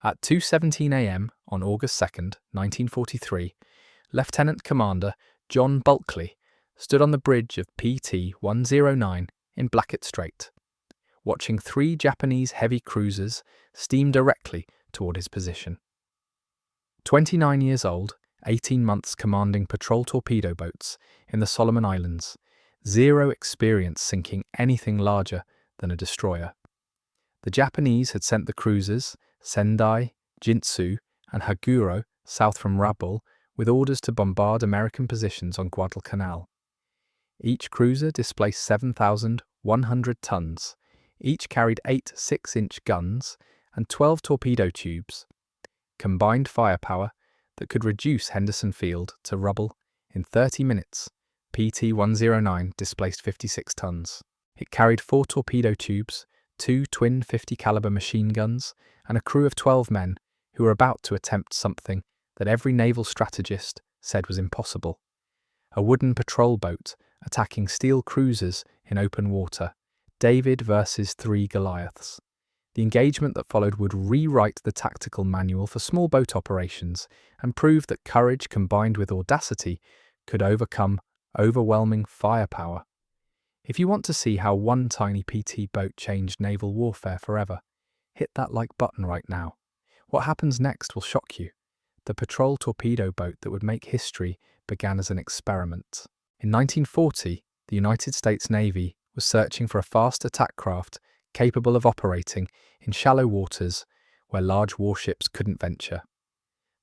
At 2:17 a.m. on August 2nd, 1943, Lieutenant Commander John Balkley stood on the bridge of PT-109 in Blacket Strait, watching 3 Japanese heavy cruisers steam directly toward his position. 29 years old, 18 months commanding patrol torpedo boats in the Solomon Islands, zero experience sinking anything larger than a destroyer. The Japanese had sent the cruisers Sendai, Jinsu, and Haguro south from Naval with orders to bombard American positions on Guadalcanal. Each cruiser displaced 7,100 tons. Each carried 8 6-inch guns and 12 torpedo tubes, combined firepower that could reduce Henderson Field to rubble in 30 minutes. PT-109 displaced 56 tons. It carried 4 torpedo tubes, 2 twin 50-caliber machine guns, and a crew of 12 men who were about to attempt something that every naval strategist said was impossible: a wooden patrol boat attacking steel cruisers in open water. David versus 3 Goliaths. The engagement that followed would rewrite the tactical manual for small boat operations and prove that courage combined with audacity could overcome overwhelming firepower. If you want to see how one tiny PT boat changed naval warfare forever, hit that like button right now. What happens next will shock you. The patrol torpedo boat that would make history began as an experiment. In 1940, the United States Navy was searching for a fast attack craft capable of operating in shallow waters where large warships couldn't venture.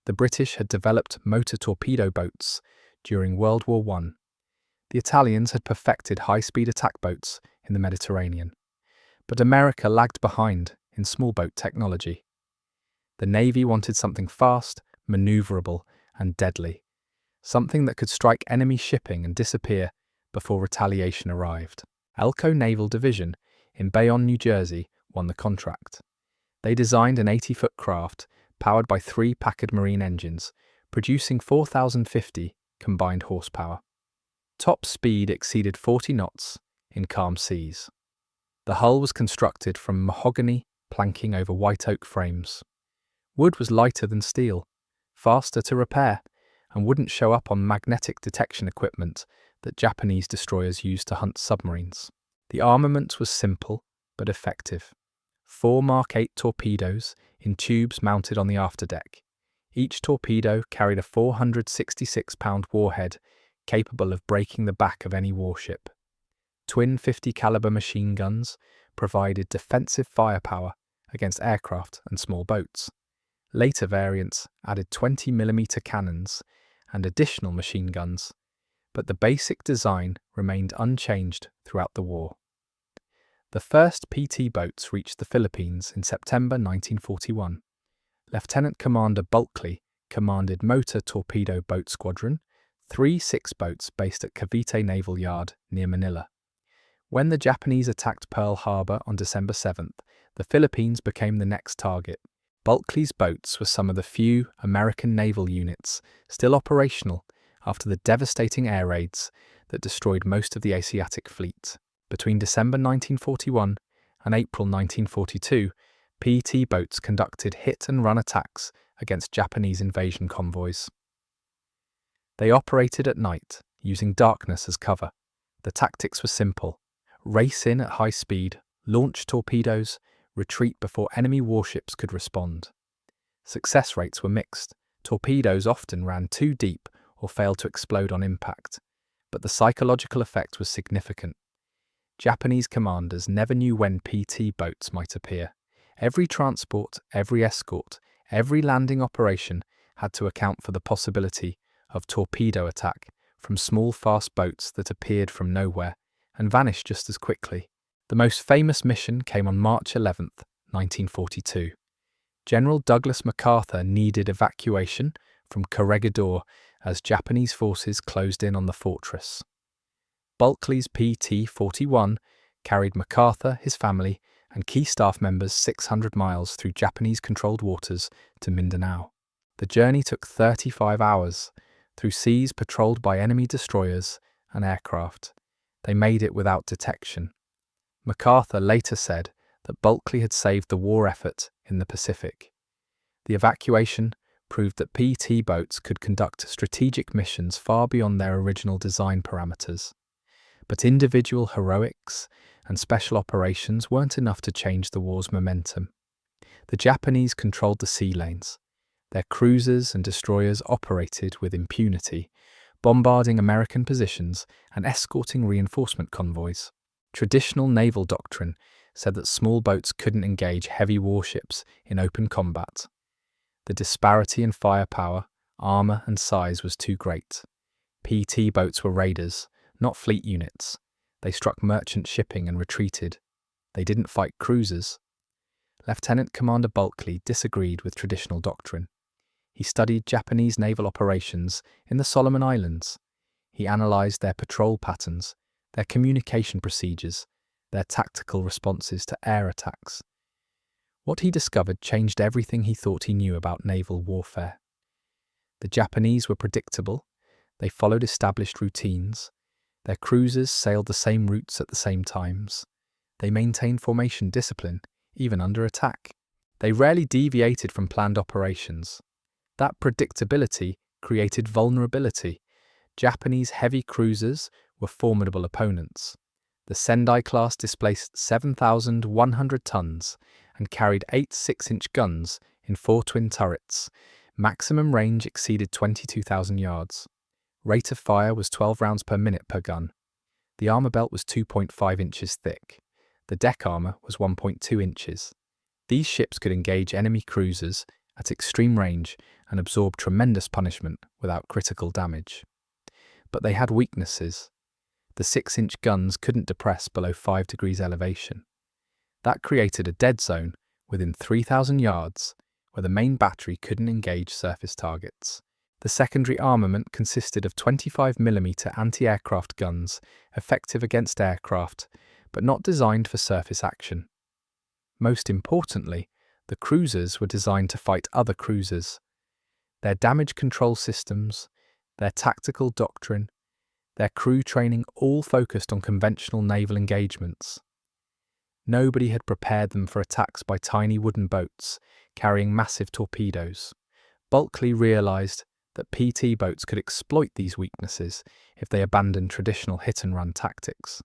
The British had developed motor torpedo boats during World War I. The Italians had perfected high-speed attack boats in the Mediterranean. But America lagged behind in small boat technology. The Navy wanted something fast, maneuverable, and deadly. Something that could strike enemy shipping and disappear before retaliation arrived. Elko Naval Division in Bayonne, New Jersey, won the contract. They designed an 80-foot craft powered by 3 Packard Marine engines, producing 4,050 combined horsepower. Top speed exceeded 40 knots in calm seas. The hull was constructed from mahogany planking over white oak frames. Wood was lighter than steel, faster to repair, and wouldn't show up on magnetic detection equipment that Japanese destroyers used to hunt submarines. The armament was simple but effective. 4 Mark 8 torpedoes in tubes mounted on the afterdeck. Each torpedo carried a 466-pound warhead capable of breaking the back of any warship. Twin 50-caliber machine guns provided defensive firepower against aircraft and small boats. Later variants added 20mm cannons and additional machine guns, but the basic design remained unchanged throughout the war. The first PT boats reached the Philippines in September 1941. Lieutenant Commander Balkley commanded Motor Torpedo Boat Squadron, 3 6-boats based at Cavite Naval Yard near Manila. When the Japanese attacked Pearl Harbor on December 7th, the Philippines became the next target. Balkley's boats were some of the few American naval units still operational after the devastating air raids that destroyed most of the Asiatic fleet. Between December 1941 and April 1942, PT boats conducted hit-and-run attacks against Japanese invasion convoys. They operated at night, using darkness as cover. The tactics were simple: race in at high speed, launch torpedoes, retreat before enemy warships could respond. Success rates were mixed. Torpedoes often ran too deep or failed to explode on impact, but the psychological effect was significant. Japanese commanders never knew when PT boats might appear. Every transport, every escort, every landing operation had to account for the possibility of torpedo attack from small fast boats that appeared from nowhere and vanished just as quickly. The most famous mission came on March 11th, 1942. General Douglas MacArthur needed evacuation from Corregidor as Japanese forces closed in on the fortress. Balkley's PT-41 carried MacArthur, his family, and key staff members 600 miles through Japanese-controlled waters to Mindanao. The journey took 35 hours, through seas patrolled by enemy destroyers and aircraft. They made it without detection. MacArthur later said that Balkley had saved the war effort in the Pacific. The evacuation proved that PT boats could conduct strategic missions far beyond their original design parameters. But individual heroics and special operations weren't enough to change the war's momentum. The Japanese controlled the sea lanes. Their cruisers and destroyers operated with impunity, bombarding American positions and escorting reinforcement convoys. Traditional naval doctrine said that small boats couldn't engage heavy warships in open combat. The disparity in firepower, armor, and size was too great. PT boats were raiders, not fleet units. They struck merchant shipping and retreated. They didn't fight cruisers. Lieutenant Commander Balkley disagreed with traditional doctrine. He studied Japanese naval operations in the Solomon Islands. He analyzed their patrol patterns, their communication procedures, their tactical responses to air attacks. What he discovered changed everything he thought he knew about naval warfare. The Japanese were predictable. They followed established routines. Their cruisers sailed the same routes at the same times. They maintained formation discipline, even under attack. They rarely deviated from planned operations. That predictability created vulnerability. Japanese heavy cruisers were formidable opponents. The Sendai class displaced 7,100 tons and carried 8 6-inch guns in 4 twin turrets. Maximum range exceeded 22,000 yards. Rate of fire was 12 rounds per minute per gun. The armor belt was 2.5 inches thick. The deck armor was 1.2 inches. These ships could engage enemy cruisers at extreme range and absorb tremendous punishment without critical damage. But they had weaknesses. The 6-inch guns couldn't depress below 5 degrees elevation. That created a dead zone within 3,000 yards where the main battery couldn't engage surface targets. The secondary armament consisted of 25mm anti-aircraft guns, effective against aircraft, but not designed for surface action. Most importantly, the cruisers were designed to fight other cruisers. Their damage control systems, their tactical doctrine, their crew training all focused on conventional naval engagements. Nobody had prepared them for attacks by tiny wooden boats carrying massive torpedoes. Balkley realized that PT boats could exploit these weaknesses if they abandoned traditional hit-and-run tactics.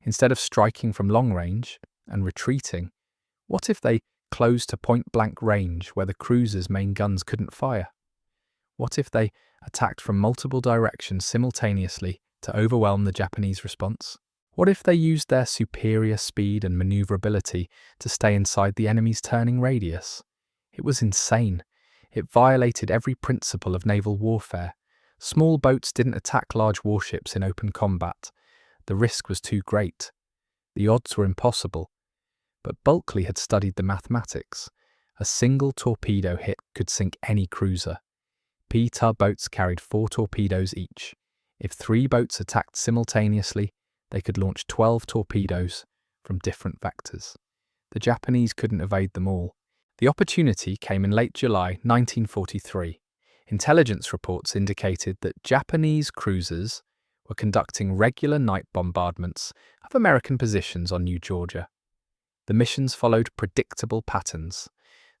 Instead of striking from long range and retreating, what if they closed to point-blank range where the cruiser's main guns couldn't fire? What if they attacked from multiple directions simultaneously to overwhelm the Japanese response? What if they used their superior speed and maneuverability to stay inside the enemy's turning radius? It was insane. It violated every principle of naval warfare. Small boats didn't attack large warships in open combat. The risk was too great. The odds were impossible. But Balkley had studied the mathematics. A single torpedo hit could sink any cruiser. PT boats carried 4 torpedoes each. If 3 boats attacked simultaneously, they could launch 12 torpedoes from different vectors. The Japanese couldn't evade them all. The opportunity came in late July 1943. Intelligence reports indicated that Japanese cruisers were conducting regular night bombardments of American positions on New Georgia. The missions followed predictable patterns.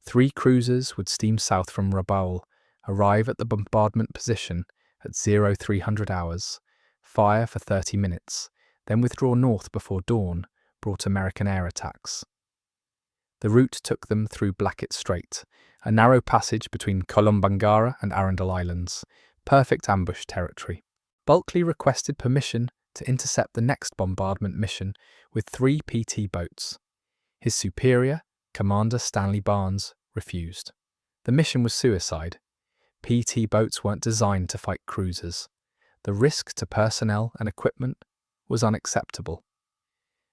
3 cruisers would steam south from Rabaul, arrive at the bombardment position at 0300 hours, fire for 30 minutes, then withdraw north before dawn brought American air attacks. The route took them through Blacket Strait, a narrow passage between Kolombangara and Arundel Islands, perfect ambush territory. Balkley requested permission to intercept the next bombardment mission with 3 PT boats. His superior, Commander Stanley Barnes, refused. The mission was suicide. PT boats weren't designed to fight cruisers. The risk to personnel and equipment was unacceptable.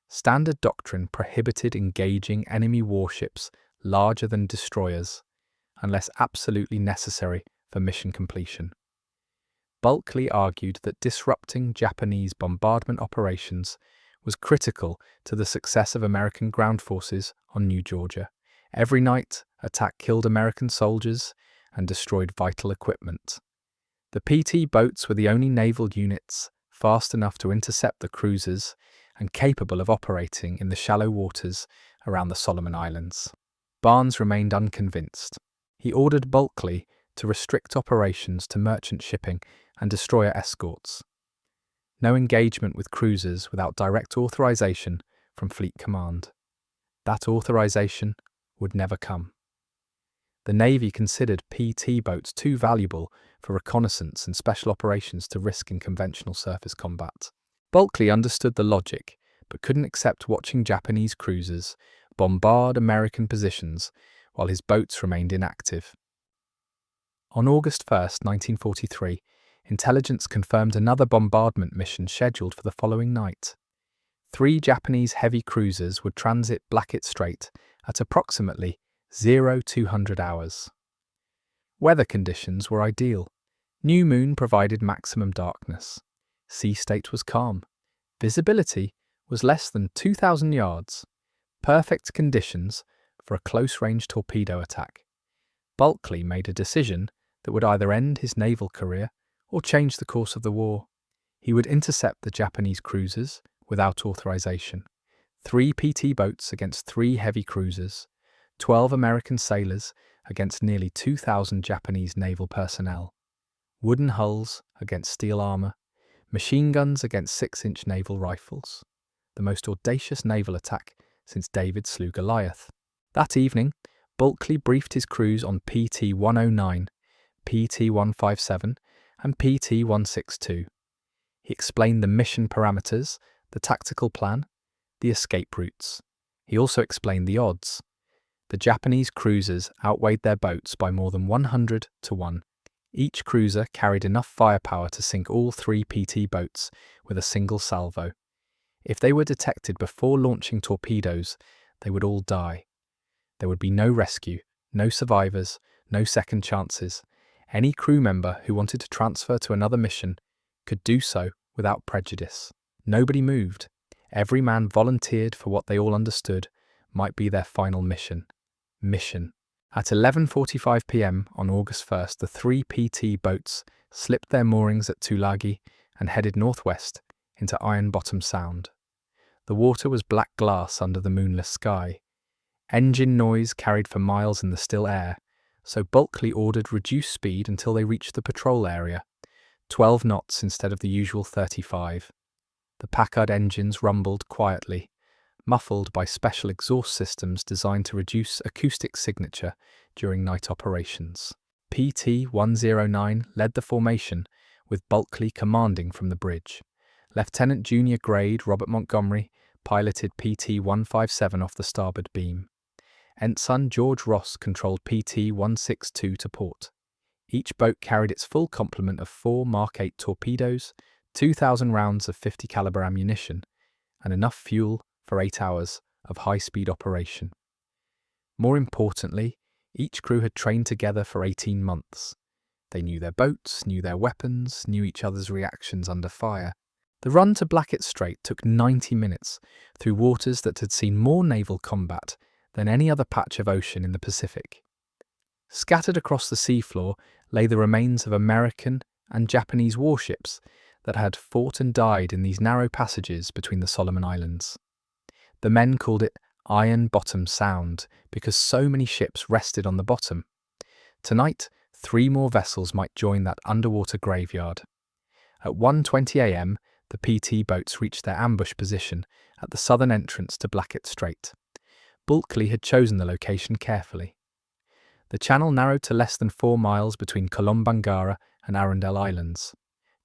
Standard doctrine prohibited engaging enemy warships larger than destroyers, unless absolutely necessary for mission completion. Balkley argued that disrupting Japanese bombardment operations was critical to the success of American ground forces on New Georgia. Every night, attack killed American soldiers and destroyed vital equipment. The PT boats were the only naval units fast enough to intercept the cruisers and capable of operating in the shallow waters around the Solomon Islands. Barnes remained unconvinced. He ordered Balkley to restrict operations to merchant shipping and destroyer escorts. No engagement with cruisers without direct authorization from Fleet Command. That authorization would never come. The Navy considered PT boats too valuable for reconnaissance and special operations to risk in conventional surface combat. Balkley understood the logic, but couldn't accept watching Japanese cruisers bombard American positions while his boats remained inactive. On August 1st, 1943, intelligence confirmed another bombardment mission scheduled for the following night. 3 Japanese heavy cruisers would transit Blacket Strait at approximately 0200 hours. Weather conditions were ideal. New moon provided maximum darkness. Sea state was calm. Visibility was less than 2,000 yards. Perfect conditions for a close-range torpedo attack. Balkley made a decision that would either end his naval career or change the course of the war. He would intercept the Japanese cruisers without authorization. 3 PT boats against 3 heavy cruisers. 12 American sailors against nearly 2,000 Japanese naval personnel. Wooden hulls against steel armor. Machine guns against 6-inch naval rifles. The most audacious naval attack since David slew Goliath. That evening, Balkley briefed his crews on PT 109, PT 157, and PT 162. He explained the mission parameters, the tactical plan, the escape routes. He also explained the odds. The Japanese cruisers outweighed their boats by more than 100 to 1. Each cruiser carried enough firepower to sink all 3 PT boats with a single salvo. If they were detected before launching torpedoes, they would all die. There would be no rescue, no survivors, no second chances. Any crew member who wanted to transfer to another mission could do so without prejudice. Nobody moved. Every man volunteered for what they all understood might be their final mission. At 11:45 p.m. on August 1st, the 3 PT boats slipped their moorings at Tulagi and headed northwest into Iron Bottom Sound. The water was black glass under the moonless sky. Engine noise carried for miles in the still air, so Balkley ordered reduced speed until they reached the patrol area, 12 knots instead of the usual 35. The Packard engines rumbled quietly, muffled by special exhaust systems designed to reduce acoustic signature during night operations. PT 109 led the formation, with Balkley commanding from the bridge. Lieutenant Junior Grade Robert Montgomery piloted PT 157 off the starboard beam. Ensign George Ross controlled PT 162 to port. Each boat carried its full complement of 4 Mark 8 torpedoes, 2,000 rounds of 50 caliber ammunition, and enough fuel for 8 hours of high-speed operation. More importantly, each crew had trained together for 18 months. They knew their boats, knew their weapons, knew each other's reactions under fire. The run to Blacket Strait took 90 minutes through waters that had seen more naval combat than any other patch of ocean in the Pacific. Scattered across the seafloor lay the remains of American and Japanese warships that had fought and died in these narrow passages between the Solomon Islands. The men called it Iron Bottom Sound because so many ships rested on the bottom. Tonight, 3 more vessels might join that underwater graveyard. At 1:20 a.m., the PT boats reached their ambush position at the southern entrance to Blacket Strait. Balkley had chosen the location carefully. The channel narrowed to less than 4 miles between Kolombangara and Arundel Islands.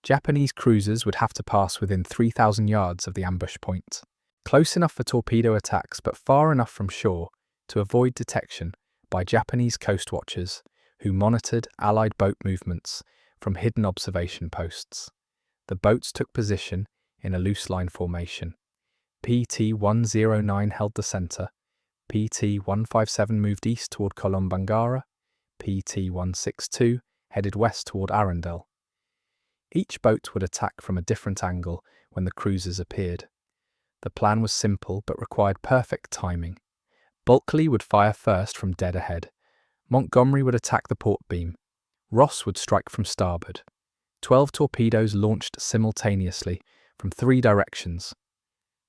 Japanese cruisers would have to pass within 3,000 yards of the ambush point. Close enough for torpedo attacks, but far enough from shore to avoid detection by Japanese coast watchers who monitored Allied boat movements from hidden observation posts. The boats took position in a loose line formation. PT 109 held the centre. PT 157 moved east toward Kolombangara. PT 162 headed west toward Arundel. Each boat would attack from a different angle when the cruisers appeared. The plan was simple but required perfect timing. Balkley would fire first from dead ahead. Montgomery would attack the port beam. Ross would strike from starboard. 12 torpedoes launched simultaneously from 3 directions.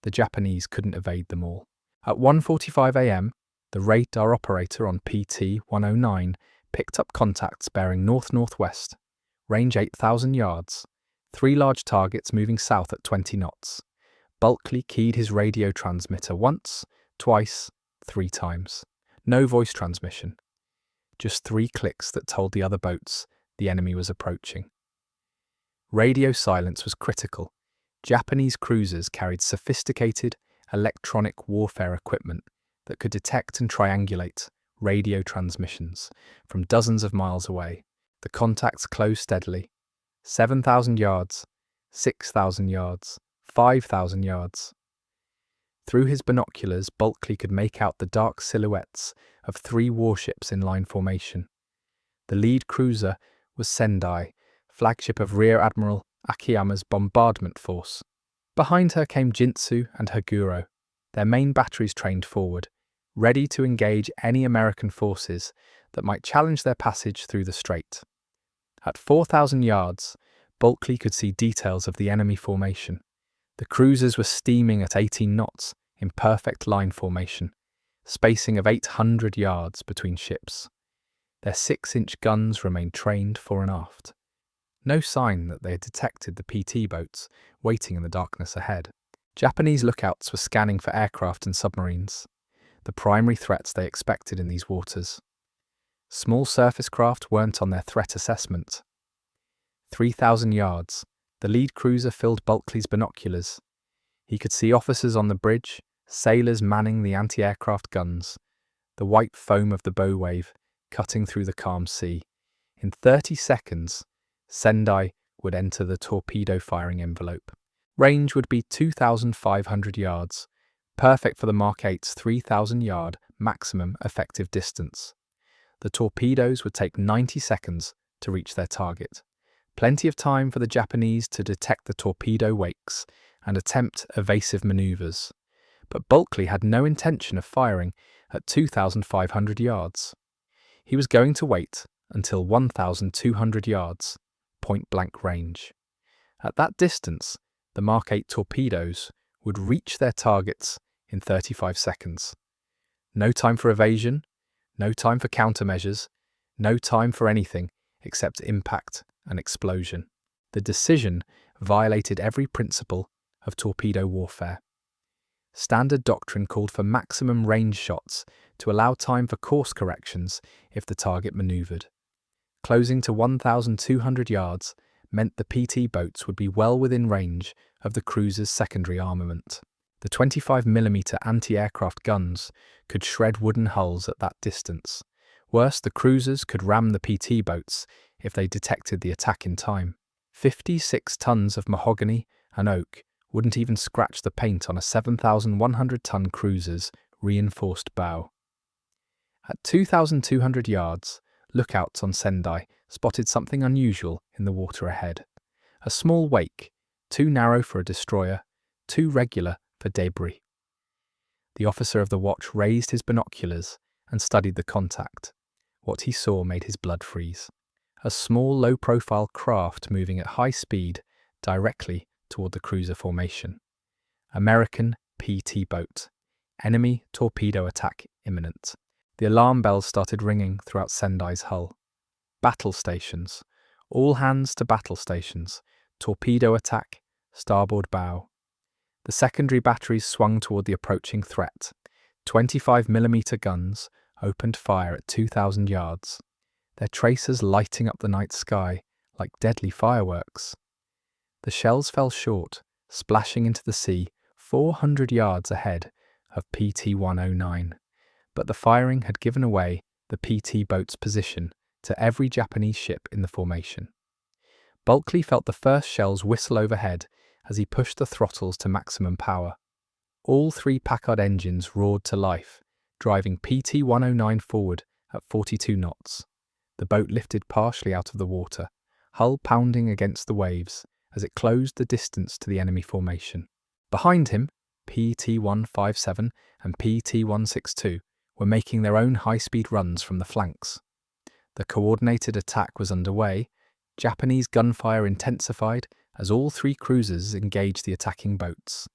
The Japanese couldn't evade them all. At 1:45 a.m., the radar operator on PT 109 picked up contacts bearing north-northwest, range 8,000 yards, 3 large targets moving south at 20 knots. Balkley keyed his radio transmitter once, twice, 3 times. No voice transmission. Just 3 clicks that told the other boats the enemy was approaching. Radio silence was critical. Japanese cruisers carried sophisticated electronic warfare equipment that could detect and triangulate radio transmissions from dozens of miles away. The contacts closed steadily. 7,000 yards, 6,000 yards, 5,000 yards. Through his binoculars, Balkley could make out the dark silhouettes of 3 warships in line formation. The lead cruiser was Sendai, flagship of Rear Admiral Akiyama's bombardment force. Behind her came Jinsu and Haguro, their main batteries trained forward, ready to engage any American forces that might challenge their passage through the strait. At 4,000 yards, Balkley could see details of the enemy formation. The cruisers were steaming at 18 knots in perfect line formation, spacing of 800 yards between ships. Their 6-inch guns remained trained fore and aft. No sign that they had detected the PT boats waiting in the darkness ahead. Japanese lookouts were scanning for aircraft and submarines, the primary threats they expected in these waters. Small surface craft weren't on their threat assessment. 3,000 yards, the lead cruiser filled Balkley's binoculars. He could see officers on the bridge, sailors manning the anti-aircraft guns, the white foam of the bow wave cutting through the calm sea. In 30 seconds, Sendai would enter the torpedo firing envelope. Range would be 2,500 yards, perfect for the Mark 8's 3,000-yard maximum effective distance. The torpedoes would take 90 seconds to reach their target. Plenty of time for the Japanese to detect the torpedo wakes and attempt evasive maneuvers. But Balkley had no intention of firing at 2,500 yards. He was going to wait until 1,200 yards, point-blank range. At that distance, the Mark 8 torpedoes would reach their targets in 35 seconds. No time for evasion, no time for countermeasures, no time for anything except impact and explosion. The decision violated every principle of torpedo warfare. Standard doctrine called for maximum range shots to allow time for course corrections if the target maneuvered. Closing to 1,200 yards meant the PT boats would be well within range of the cruiser's secondary armament. The 25mm anti-aircraft guns could shred wooden hulls at that distance. Worse, the cruisers could ram the PT boats if they detected the attack in time. 56 tons of mahogany and oak wouldn't even scratch the paint on a 7,100-ton cruiser's reinforced bow. At 2,200 yards, lookouts on Sendai spotted something unusual in the water ahead. A small wake, too narrow for a destroyer, too regular for debris. The officer of the watch raised his binoculars and studied the contact. What he saw made his blood freeze. A small, low-profile craft moving at high speed directly toward the cruiser formation. American PT boat. Enemy torpedo attack imminent. The alarm bells started ringing throughout Sendai's hull. Battle stations. All hands to battle stations. Torpedo attack. Starboard bow. The secondary batteries swung toward the approaching threat. 25mm guns opened fire at 2,000 yards, their tracers lighting up the night sky like deadly fireworks. The shells fell short, splashing into the sea 400 yards ahead of PT-109, but the firing had given away the PT boat's position to every Japanese ship in the formation. Balkley felt the first shells whistle overhead as he pushed the throttles to maximum power. All 3 Packard engines roared to life, driving PT-109 forward at 42 knots. The boat lifted partially out of the water, hull pounding against the waves as it closed the distance to the enemy formation. Behind him, PT-157 and PT-162 were making their own high-speed runs from the flanks. The coordinated attack was underway. Japanese gunfire intensified as all 3 cruisers engaged the attacking boats.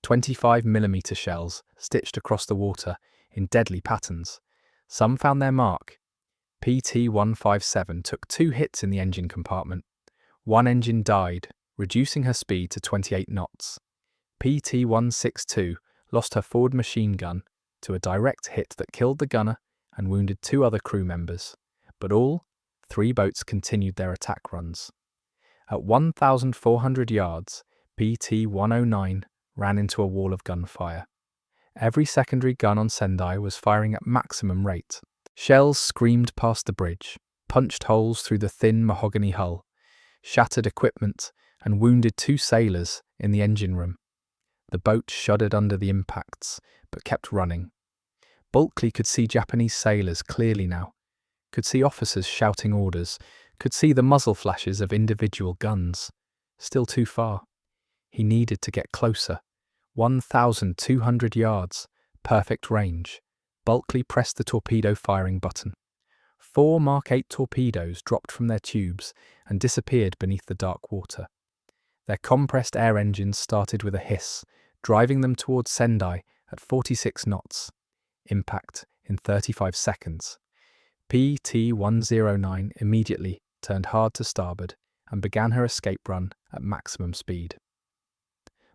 25mm shells stitched across the water in deadly patterns. Some found their mark. PT-157 took 2 hits in the engine compartment. One engine died, reducing her speed to 28 knots. PT-162 lost her forward machine gun to a direct hit that killed the gunner and wounded 2 other crew members, but all 3 boats continued their attack runs. At 1,400 yards, PT-109 ran into a wall of gunfire. Every secondary gun on Sendai was firing at maximum rate. Shells screamed past the bridge, punched holes through the thin mahogany hull, shattered equipment, and wounded 2 sailors in the engine room. The boat shuddered under the impacts, but kept running. Balkley could see Japanese sailors clearly now, could see officers shouting orders, could see the muzzle flashes of individual guns. Still too far. He needed to get closer. 1,200 yards, perfect range. Balkley pressed the torpedo firing button. 4 Mark 8 torpedoes dropped from their tubes and disappeared beneath the dark water. Their compressed air engines started with a hiss, driving them towards Sendai at 46 knots. Impact in 35 seconds. PT-109 immediately turned hard to starboard and began her escape run at maximum speed.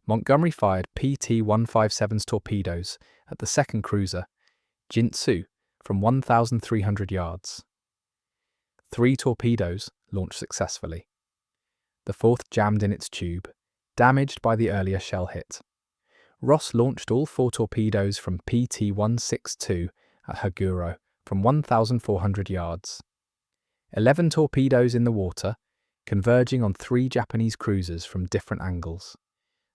Montgomery fired PT-157's torpedoes at the second cruiser, Jinsu, from 1,300 yards. 3 torpedoes launched successfully. The 4th jammed in its tube, damaged by the earlier shell hit. Ross launched all 4 torpedoes from PT-162 at Haguro from 1,400 yards. 11 torpedoes in the water, converging on 3 Japanese cruisers from different angles.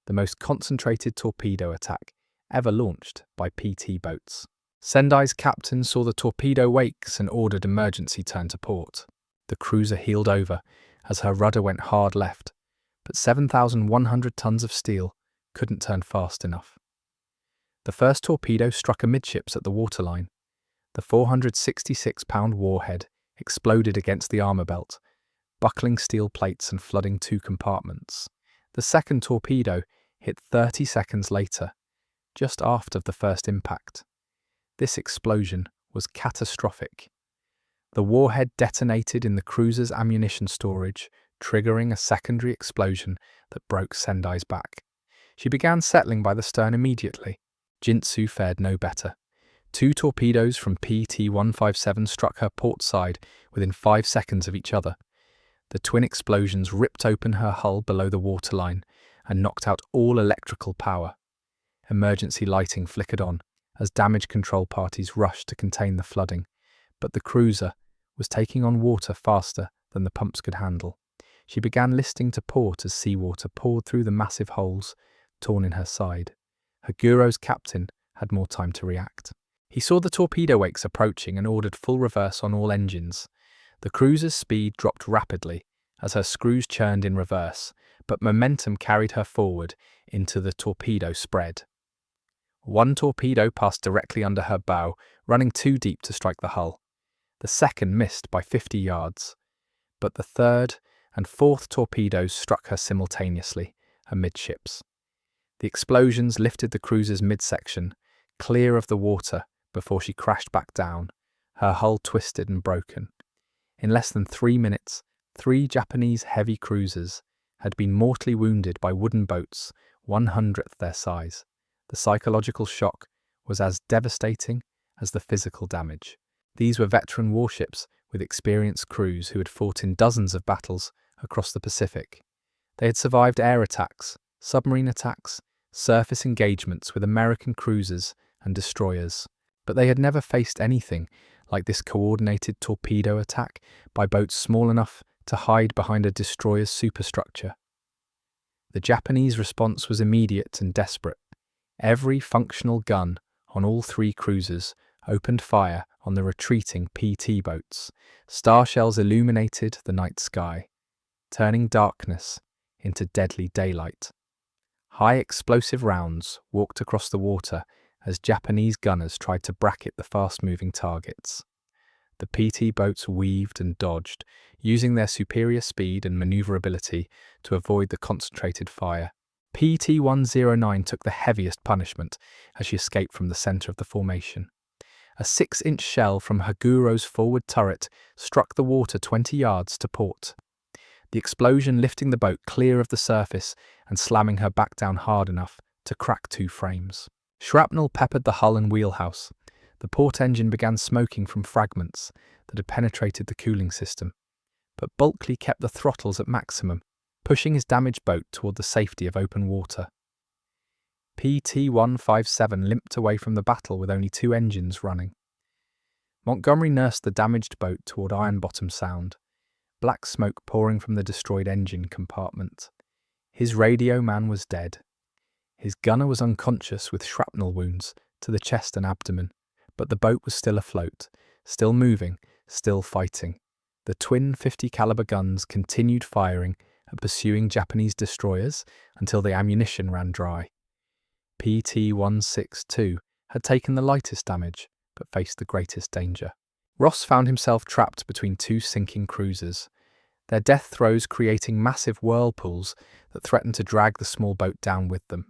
The most concentrated torpedo attack ever launched by PT boats. Sendai's captain saw the torpedo wakes and ordered emergency turn to port. The cruiser heeled over as her rudder went hard left, but 7,100 tons of steel couldn't turn fast enough. The first torpedo struck amidships at the waterline. The 466-pound warhead exploded against the armour belt, buckling steel plates and flooding 2 compartments. The second torpedo hit 30 seconds later, just after the first impact. This explosion was catastrophic. The warhead detonated in the cruiser's ammunition storage, triggering a secondary explosion that broke Sendai's back. She began settling by the stern immediately. Jinsu fared no better. 2 torpedoes from PT-157 struck her port side within 5 seconds of each other. The twin explosions ripped open her hull below the waterline and knocked out all electrical power. Emergency lighting flickered on as damage control parties rushed to contain the flooding, but the cruiser was taking on water faster than the pumps could handle. She began listing to port as seawater poured through the massive holes torn in her side. Haguro's captain had more time to react. He saw the torpedo wakes approaching and ordered full reverse on all engines. The cruiser's speed dropped rapidly as her screws churned in reverse, but momentum carried her forward into the torpedo spread. 1 torpedo passed directly under her bow, running too deep to strike the hull. The second missed by 50 yards, but the 3rd and 4th torpedoes struck her simultaneously, amidships. The explosions lifted the cruiser's midsection, clear of the water, before she crashed back down, her hull twisted and broken. In less than 3 minutes, 3 Japanese heavy cruisers had been mortally wounded by wooden boats 1/100th their size. The psychological shock was as devastating as the physical damage. These were veteran warships with experienced crews who had fought in dozens of battles across the Pacific. They had survived air attacks, submarine attacks, surface engagements with American cruisers and destroyers, but they had never faced anything like this coordinated torpedo attack by boats small enough to hide behind a destroyer's superstructure. The Japanese response was immediate and desperate. Every functional gun on all 3 cruisers opened fire on the retreating PT boats. Star shells illuminated the night sky, turning darkness into deadly daylight. High explosive rounds walked across the water as Japanese gunners tried to bracket the fast-moving targets. The PT boats weaved and dodged, using their superior speed and maneuverability to avoid the concentrated fire. PT-109 took the heaviest punishment as she escaped from the center of the formation. A 6-inch shell from Haguro's forward turret struck the water 20 yards to port, the explosion lifting the boat clear of the surface and slamming her back down hard enough to crack 2 frames. Shrapnel peppered the hull and wheelhouse. The port engine began smoking from fragments that had penetrated the cooling system, but Balkley kept the throttles at maximum, pushing his damaged boat toward the safety of open water. PT-157 limped away from the battle with only 2 engines running. Montgomery nursed the damaged boat toward Iron Bottom Sound, black smoke pouring from the destroyed engine compartment. His radio man was dead. His gunner was unconscious with shrapnel wounds to the chest and abdomen, but the boat was still afloat, still moving, still fighting. The twin 50 caliber guns continued firing and pursuing Japanese destroyers until the ammunition ran dry. PT-162 had taken the lightest damage, but faced the greatest danger. Ross found himself trapped between 2 sinking cruisers, their death throes creating massive whirlpools that threatened to drag the small boat down with them.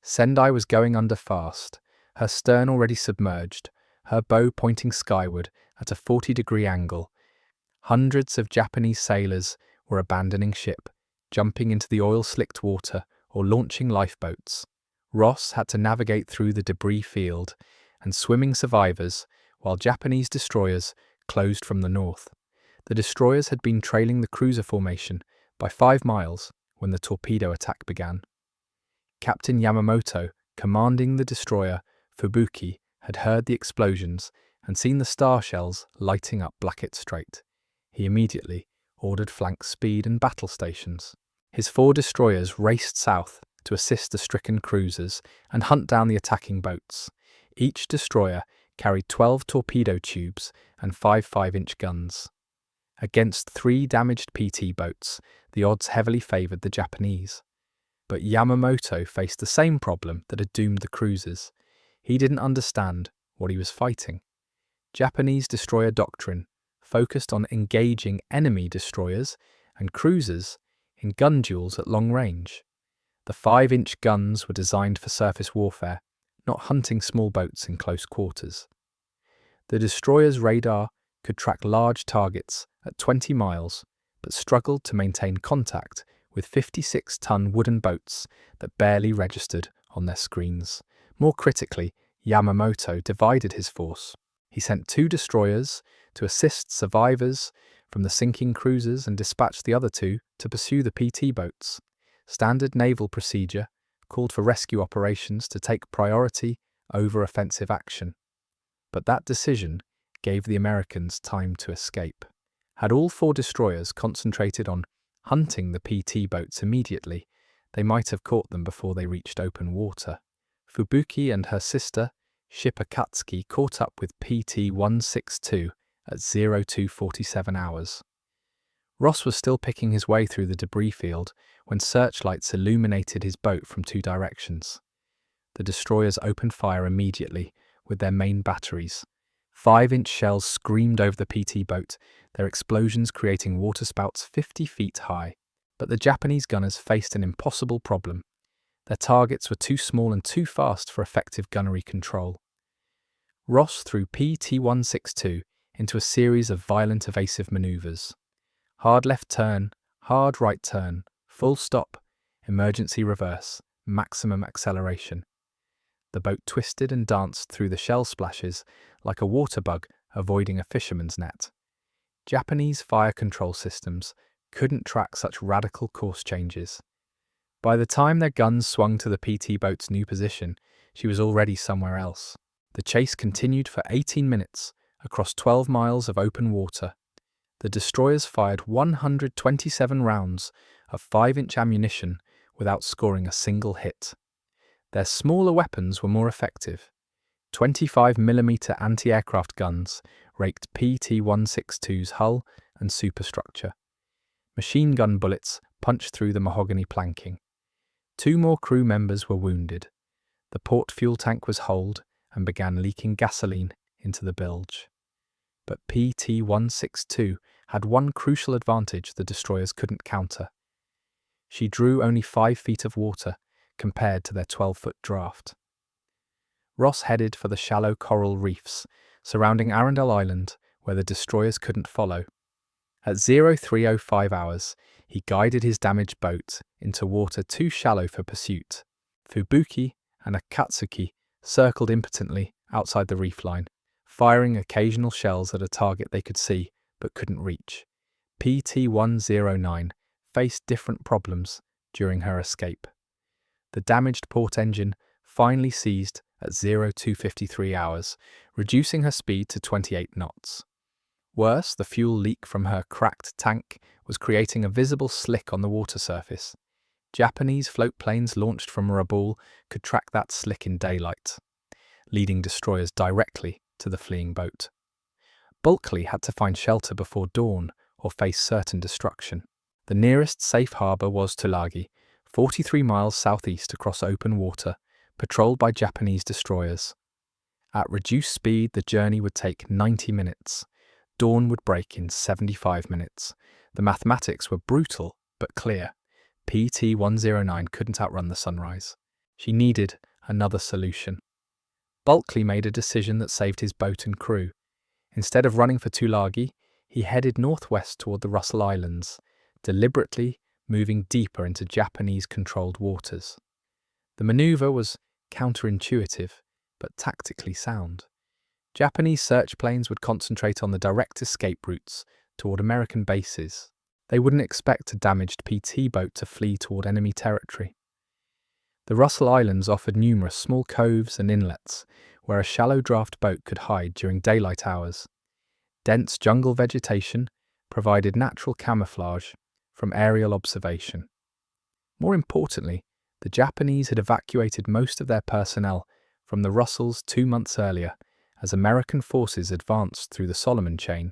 Sendai was going under fast, her stern already submerged, her bow pointing skyward at a 40-degree angle. Hundreds of Japanese sailors were abandoning ship, jumping into the oil-slicked water or launching lifeboats. Ross had to navigate through the debris field and swimming survivors while Japanese destroyers closed from the north. The destroyers had been trailing the cruiser formation by 5 miles when the torpedo attack began. Captain Yamamoto, commanding the destroyer Fubuki, had heard the explosions and seen the star shells lighting up Blacket Strait. He immediately ordered flank speed and battle stations. His 4 destroyers raced south to assist the stricken cruisers and hunt down the attacking boats. Each destroyer carried 12 torpedo tubes and 5 5-inch guns. Against 3 damaged PT boats, the odds heavily favoured the Japanese. But Yamamoto faced the same problem that had doomed the cruisers. He didn't understand what he was fighting. Japanese destroyer doctrine focused on engaging enemy destroyers and cruisers in gun duels at long range. The 5-inch guns were designed for surface warfare, not hunting small boats in close quarters. The destroyer's radar could track large targets at 20 miles, but struggled to maintain contact with 56-ton wooden boats that barely registered on their screens. More critically, Yamamoto divided his force. He sent 2 destroyers to assist survivors from the sinking cruisers and dispatched the other 2 to pursue the PT boats. Standard naval procedure called for rescue operations to take priority over offensive action. But that decision gave the Americans time to escape. Had all 4 destroyers concentrated on hunting the PT boats immediately, they might have caught them before they reached open water. Fubuki and her sister, ship Akatsuki, caught up with PT-162 at 0247 hours. Ross was still picking his way through the debris field when searchlights illuminated his boat from 2 directions. The destroyers opened fire immediately with their main batteries. 5-inch shells screamed over the PT boat, their explosions creating waterspouts 50 feet high. But the Japanese gunners faced an impossible problem. Their targets were too small and too fast for effective gunnery control. Ross threw PT-162 into a series of violent evasive maneuvers. Hard left turn, hard right turn, full stop, emergency reverse, maximum acceleration. The boat twisted and danced through the shell splashes like a water bug avoiding a fisherman's net. Japanese fire control systems couldn't track such radical course changes. By the time their guns swung to the PT boat's new position, she was already somewhere else. The chase continued for 18 minutes across 12 miles of open water. The destroyers fired 127 rounds of 5-inch ammunition without scoring a single hit. Their smaller weapons were more effective. 25mm anti-aircraft guns raked PT-162's hull and superstructure. Machine gun bullets punched through the mahogany planking. 2 more crew members were wounded. The port fuel tank was holed and began leaking gasoline into the bilge. But PT-162 had one crucial advantage the destroyers couldn't counter. She drew only 5 feet of water compared to their 12-foot draft. Ross headed for the shallow coral reefs surrounding Arundel Island, where the destroyers couldn't follow. At 0305 hours, he guided his damaged boat into water too shallow for pursuit. Fubuki and Akatsuki circled impotently outside the reef line, firing occasional shells at a target they could see but couldn't reach. PT-109 faced different problems during her escape. The damaged port engine finally seized at 0253 hours, reducing her speed to 28 knots. Worse, the fuel leak from her cracked tank was creating a visible slick on the water surface. Japanese float planes launched from Rabaul could track that slick in daylight, leading destroyers directly to the fleeing boat. Balkley had to find shelter before dawn or face certain destruction. The nearest safe harbour was Tulagi, 43 miles southeast across open water, patrolled by Japanese destroyers. At reduced speed, the journey would take 90 minutes. Dawn would break in 75 minutes. The mathematics were brutal but clear. PT-109 couldn't outrun the sunrise. She needed another solution. Balkley made a decision that saved his boat and crew. Instead of running for Tulagi, he headed northwest toward the Russell Islands, deliberately moving deeper into Japanese-controlled waters. The maneuver was counterintuitive, but tactically sound. Japanese search planes would concentrate on the direct escape routes toward American bases. They wouldn't expect a damaged PT boat to flee toward enemy territory. The Russell Islands offered numerous small coves and inlets where a shallow draft boat could hide during daylight hours. Dense jungle vegetation provided natural camouflage from aerial observation. More importantly, the Japanese had evacuated most of their personnel from the Russells 2 months earlier as American forces advanced through the Solomon Chain.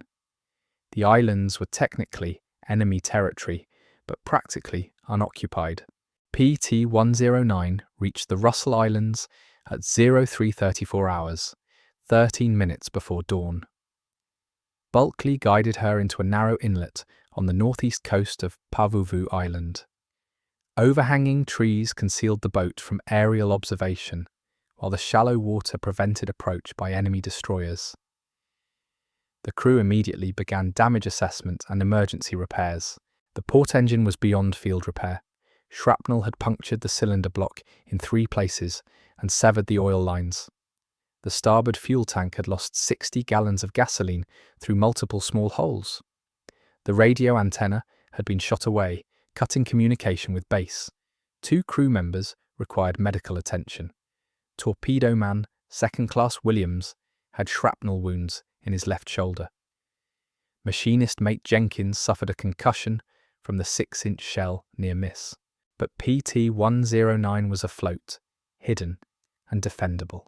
The islands were technically enemy territory, but practically unoccupied. PT-109 reached the Russell Islands at 0334 hours, 13 minutes before dawn. Balkley guided her into a narrow inlet on the northeast coast of Pavuvu Island. Overhanging trees concealed the boat from aerial observation, while the shallow water prevented approach by enemy destroyers. The crew immediately began damage assessment and emergency repairs. The port engine was beyond field repair. Shrapnel had punctured the cylinder block in 3 places and severed the oil lines. The starboard fuel tank had lost 60 gallons of gasoline through multiple small holes. The radio antenna had been shot away, cutting communication with base. 2 crew members required medical attention. Torpedo man, second-class Williams, had shrapnel wounds in his left shoulder. Machinist mate Jenkins suffered a concussion from the 6-inch shell near miss. But PT-109 was afloat, hidden, and defendable.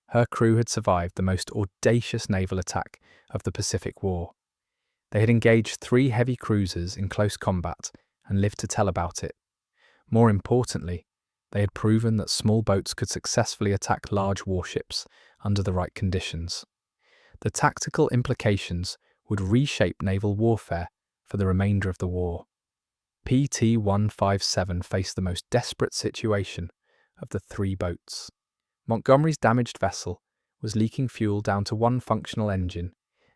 Her crew had survived the most audacious naval attack of the Pacific War. They had engaged 3 heavy cruisers in close combat and lived to tell about it. More importantly, they had proven that small boats could successfully attack large warships under the right conditions. The tactical implications would reshape naval warfare for the remainder of the war. PT-157 faced the most desperate situation of the 3 boats. Montgomery's damaged vessel was leaking fuel down to 1 functional engine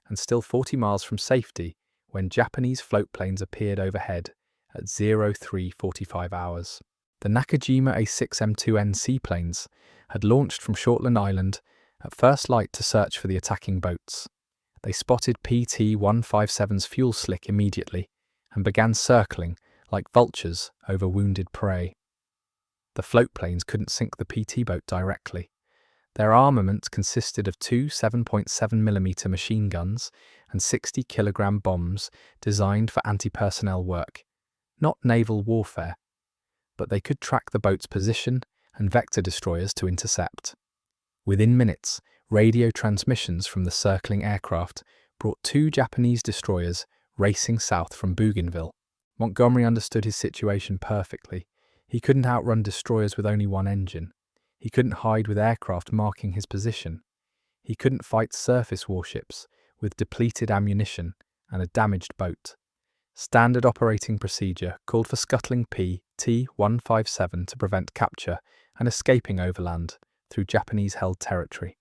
and still 40 miles from safety when Japanese float planes appeared overhead at 0345 hours. The Nakajima A6M2N seaplanes had launched from Shortland Island at first light to search for the attacking boats. They spotted PT-157's fuel slick immediately and began circling like vultures over wounded prey. The float planes couldn't sink the PT boat directly. Their armament consisted of 2 7.7mm machine guns and 60-kilogram bombs designed for anti-personnel work, not naval warfare, but they could track the boat's position and vector destroyers to intercept. Within minutes, radio transmissions from the circling aircraft brought 2 Japanese destroyers racing south from Bougainville. Montgomery understood his situation perfectly. He couldn't outrun destroyers with only 1 engine. He couldn't hide with aircraft marking his position. He couldn't fight surface warships with depleted ammunition and a damaged boat. Standard operating procedure called for scuttling PT-157 to prevent capture and escaping overland through Japanese-held territory.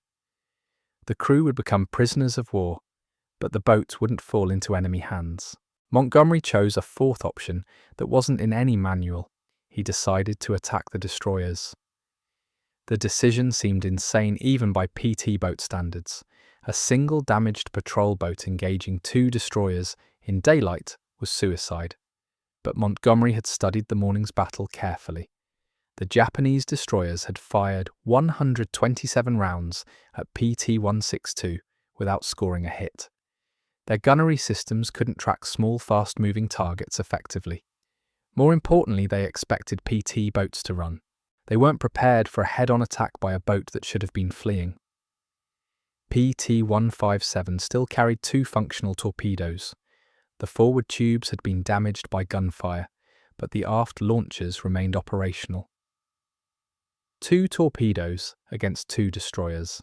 The crew would become prisoners of war, but the boats wouldn't fall into enemy hands. Montgomery chose a fourth option that wasn't in any manual. He decided to attack the destroyers. The decision seemed insane even by PT boat standards. A single damaged patrol boat engaging 2 destroyers in daylight was suicide. But Montgomery had studied the morning's battle carefully. The Japanese destroyers had fired 127 rounds at PT-162 without scoring a hit. Their gunnery systems couldn't track small, fast-moving targets effectively. More importantly, they expected PT boats to run. They weren't prepared for a head-on attack by a boat that should have been fleeing. PT-157 still carried 2 functional torpedoes. The forward tubes had been damaged by gunfire, but the aft launchers remained operational. 2 torpedoes against 2 destroyers.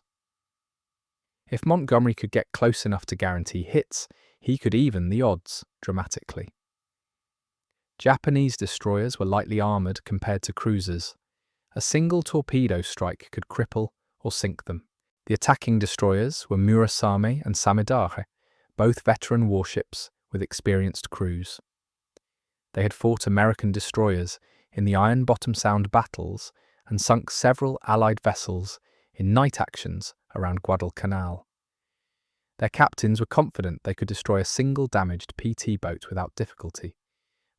If Montgomery could get close enough to guarantee hits, he could even the odds dramatically. Japanese destroyers were lightly armoured compared to cruisers. A single torpedo strike could cripple or sink them. The attacking destroyers were Murasame and Samidare, both veteran warships with experienced crews. They had fought American destroyers in the Iron Bottom Sound battles and sunk several Allied vessels in night actions around Guadalcanal. Their captains were confident they could destroy a single damaged PT boat without difficulty.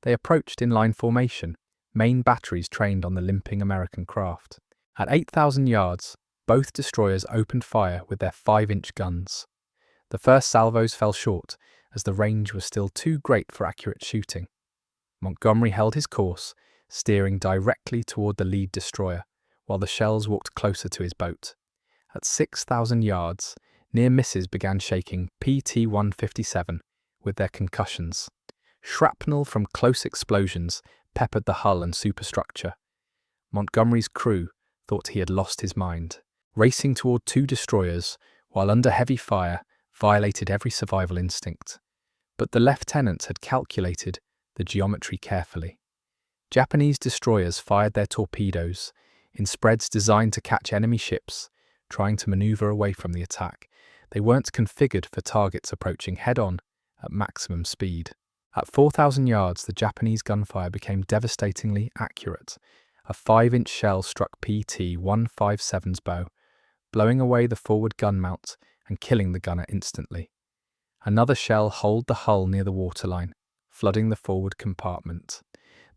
They approached in line formation, main batteries trained on the limping American craft. At 8,000 yards, both destroyers opened fire with their 5-inch guns. The first salvos fell short, as the range was still too great for accurate shooting. Montgomery held his course, steering directly toward the lead destroyer, while the shells walked closer to his boat. At 6,000 yards, near misses began shaking PT-157 with their concussions. Shrapnel from close explosions peppered the hull and superstructure. Montgomery's crew thought he had lost his mind. Racing toward 2 destroyers, while under heavy fire, violated every survival instinct. But the lieutenant had calculated the geometry carefully. Japanese destroyers fired their torpedoes in spreads designed to catch enemy ships, trying to maneuver away from the attack. They weren't configured for targets approaching head-on at maximum speed. At 4,000 yards, the Japanese gunfire became devastatingly accurate. A 5-inch shell struck PT-157's bow, blowing away the forward gun mount and killing the gunner instantly. Another shell holed the hull near the waterline, flooding the forward compartment.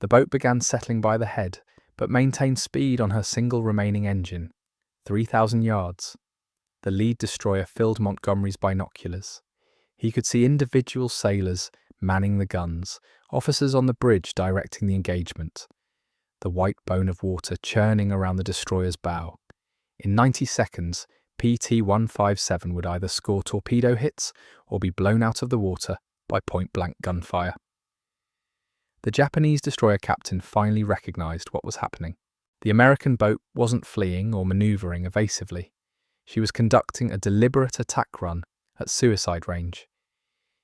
The boat began settling by the head, but maintained speed on her single remaining engine. 3,000 yards. The lead destroyer filled Montgomery's binoculars. He could see individual sailors manning the guns, officers on the bridge directing the engagement. The white bone of water churning around the destroyer's bow. In 90 seconds, PT-157 would either score torpedo hits or be blown out of the water by point-blank gunfire. The Japanese destroyer captain finally recognized what was happening. The American boat wasn't fleeing or maneuvering evasively. She was conducting a deliberate attack run at suicide range.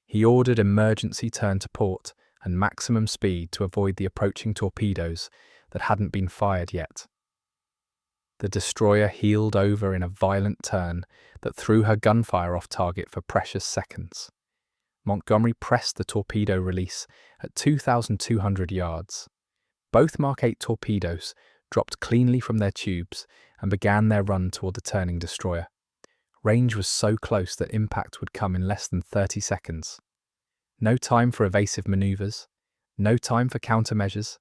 He ordered emergency turn to port and maximum speed to avoid the approaching torpedoes that hadn't been fired yet. The destroyer heeled over in a violent turn that threw her gunfire off target for precious seconds. Montgomery pressed the torpedo release at 2,200 yards. Both Mark 8 torpedoes dropped cleanly from their tubes and began their run toward the turning destroyer. Range was so close that impact would come in less than 30 seconds. No time for evasive maneuvers, no time for countermeasures.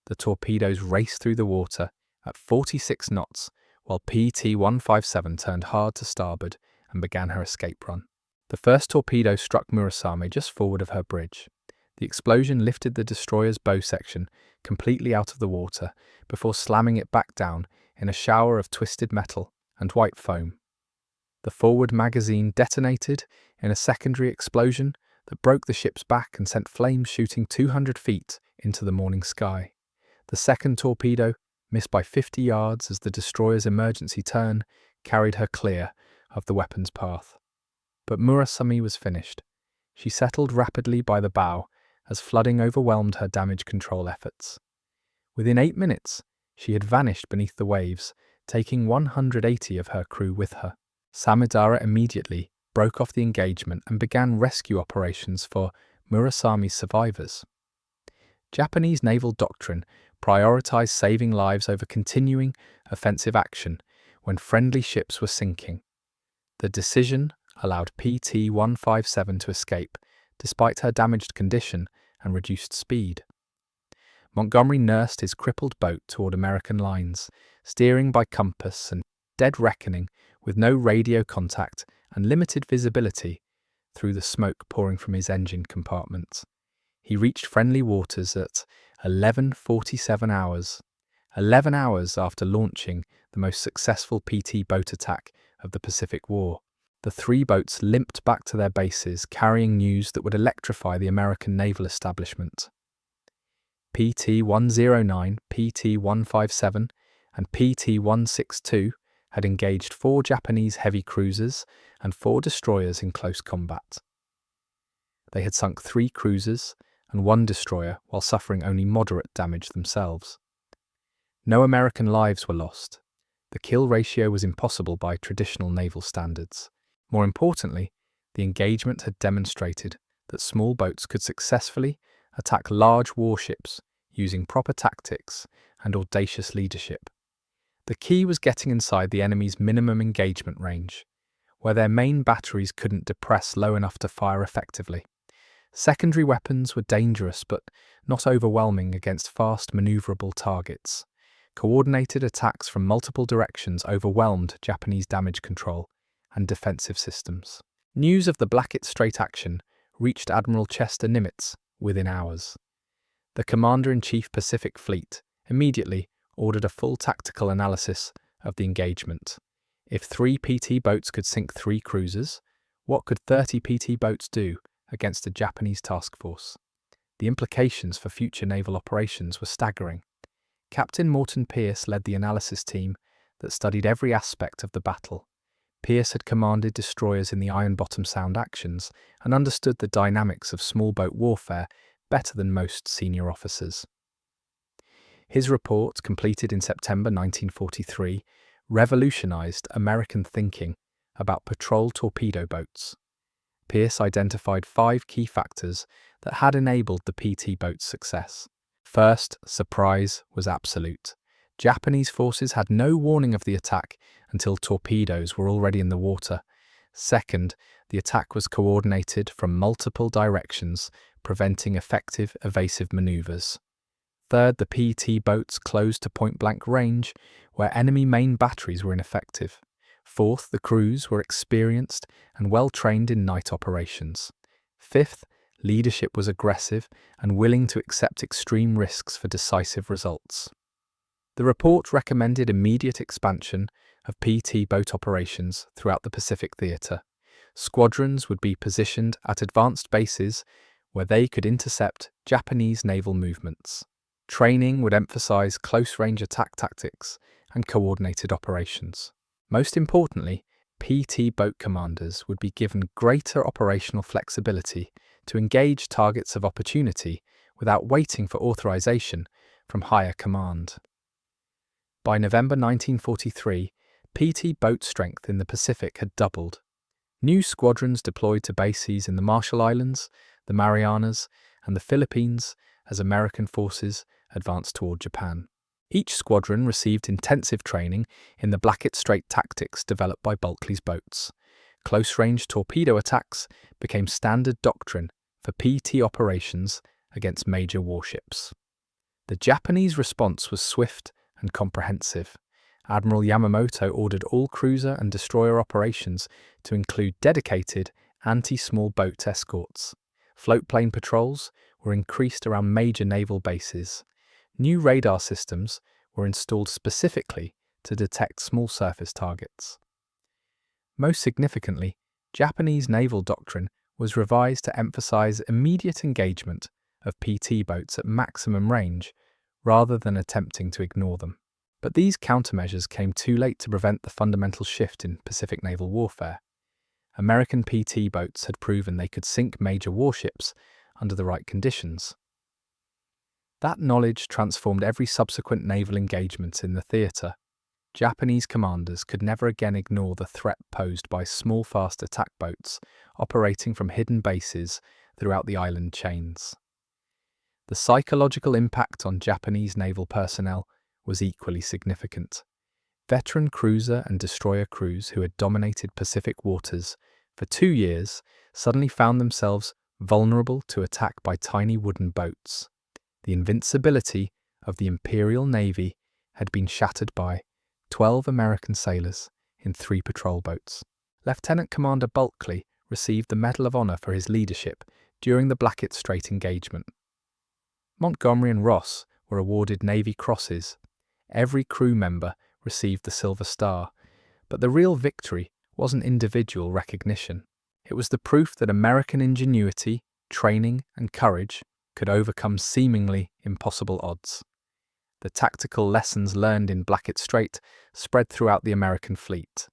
The torpedoes raced through the water at 46 knots, while PT-157 turned hard to starboard and began her escape run. The first torpedo struck Murasame just forward of her bridge. The explosion lifted the destroyer's bow section completely out of the water before slamming it back down in a shower of twisted metal and white foam. The forward magazine detonated in a secondary explosion that broke the ship's back and sent flames shooting 200 feet into the morning sky. The second torpedo missed by 50 yards as the destroyer's emergency turn carried her clear of the weapon's path. But Murasame was finished. She settled rapidly by the bow as flooding overwhelmed her damage control efforts. Within 8 minutes, she had vanished beneath the waves, taking 180 of her crew with her. Samudara immediately broke off the engagement and began rescue operations for Murasami's survivors. Japanese naval doctrine prioritized saving lives over continuing offensive action when friendly ships were sinking. The decision allowed PT-157 to escape, despite her damaged condition and reduced speed. Montgomery nursed his crippled boat toward American lines, steering by compass and dead reckoning with no radio contact and limited visibility through the smoke pouring from his engine compartment. He reached friendly waters at 11:47 hours, 11 hours after launching the most successful PT boat attack of the Pacific War. The three boats limped back to their bases, carrying news that would electrify the American naval establishment. PT-109, PT-157, and PT-162 had engaged 4 Japanese heavy cruisers and 4 destroyers in close combat. They had sunk 3 cruisers and 1 destroyer while suffering only moderate damage themselves. No American lives were lost. The kill ratio was impossible by traditional naval standards. More importantly, the engagement had demonstrated that small boats could successfully attack large warships using proper tactics and audacious leadership. The key was getting inside the enemy's minimum engagement range, where their main batteries couldn't depress low enough to fire effectively. Secondary weapons were dangerous but not overwhelming against fast, maneuverable targets. Coordinated attacks from multiple directions overwhelmed Japanese damage control and defensive systems. News of the Blacket Strait action reached Admiral Chester Nimitz within hours. The Commander-in-Chief Pacific Fleet immediately ordered a full tactical analysis of the engagement. If 3 PT boats could sink 3 cruisers, what could 30 PT boats do against a Japanese task force? The implications for future naval operations were staggering. Captain Morton Pierce led the analysis team that studied every aspect of the battle. Pierce had commanded destroyers in the Iron Bottom Sound actions and understood the dynamics of small boat warfare better than most senior officers. His report, completed in September 1943, revolutionized American thinking about patrol torpedo boats. Pierce identified 5 key factors that had enabled the PT boat's success. First, surprise was absolute. Japanese forces had no warning of the attack until torpedoes were already in the water. Second, the attack was coordinated from multiple directions, preventing effective evasive maneuvers. Third, the PT boats closed to point-blank range, where enemy main batteries were ineffective. Fourth, the crews were experienced and well-trained in night operations. Fifth, leadership was aggressive and willing to accept extreme risks for decisive results. The report recommended immediate expansion of PT boat operations throughout the Pacific Theatre. Squadrons would be positioned at advanced bases where they could intercept Japanese naval movements. Training would emphasize close-range attack tactics and coordinated operations. Most importantly, PT boat commanders would be given greater operational flexibility to engage targets of opportunity without waiting for authorization from higher command. By November 1943, PT boat strength in the Pacific had doubled. New squadrons deployed to bases in the Marshall Islands, the Marianas, and the Philippines as American forces advanced toward Japan. Each squadron received intensive training in the Blacket Strait tactics developed by Balkley's boats. Close-range torpedo attacks became standard doctrine for PT operations against major warships. The Japanese response was swift and comprehensive. Admiral Yamamoto ordered all cruiser and destroyer operations to include dedicated anti-small boat escorts. Floatplane patrols were increased around major naval bases. New radar systems were installed specifically to detect small surface targets. Most significantly, Japanese naval doctrine was revised to emphasize immediate engagement of PT boats at maximum range rather than attempting to ignore them. But these countermeasures came too late to prevent the fundamental shift in Pacific naval warfare. American PT boats had proven they could sink major warships under the right conditions. That knowledge transformed every subsequent naval engagement in the theatre. Japanese commanders could never again ignore the threat posed by small fast attack boats operating from hidden bases throughout the island chains. The psychological impact on Japanese naval personnel was equally significant. Veteran cruiser and destroyer crews who had dominated Pacific waters for 2 years suddenly found themselves vulnerable to attack by tiny wooden boats. The invincibility of the Imperial Navy had been shattered by 12 American sailors in 3 patrol boats. Lieutenant Commander Balkley received the Medal of Honor for his leadership during the Blacket Strait engagement. Montgomery and Ross were awarded Navy Crosses. Every crew member received the Silver Star, but the real victory wasn't individual recognition. It was the proof that American ingenuity, training, and courage could overcome seemingly impossible odds. The tactical lessons learned in Blacket Strait spread throughout the American fleet.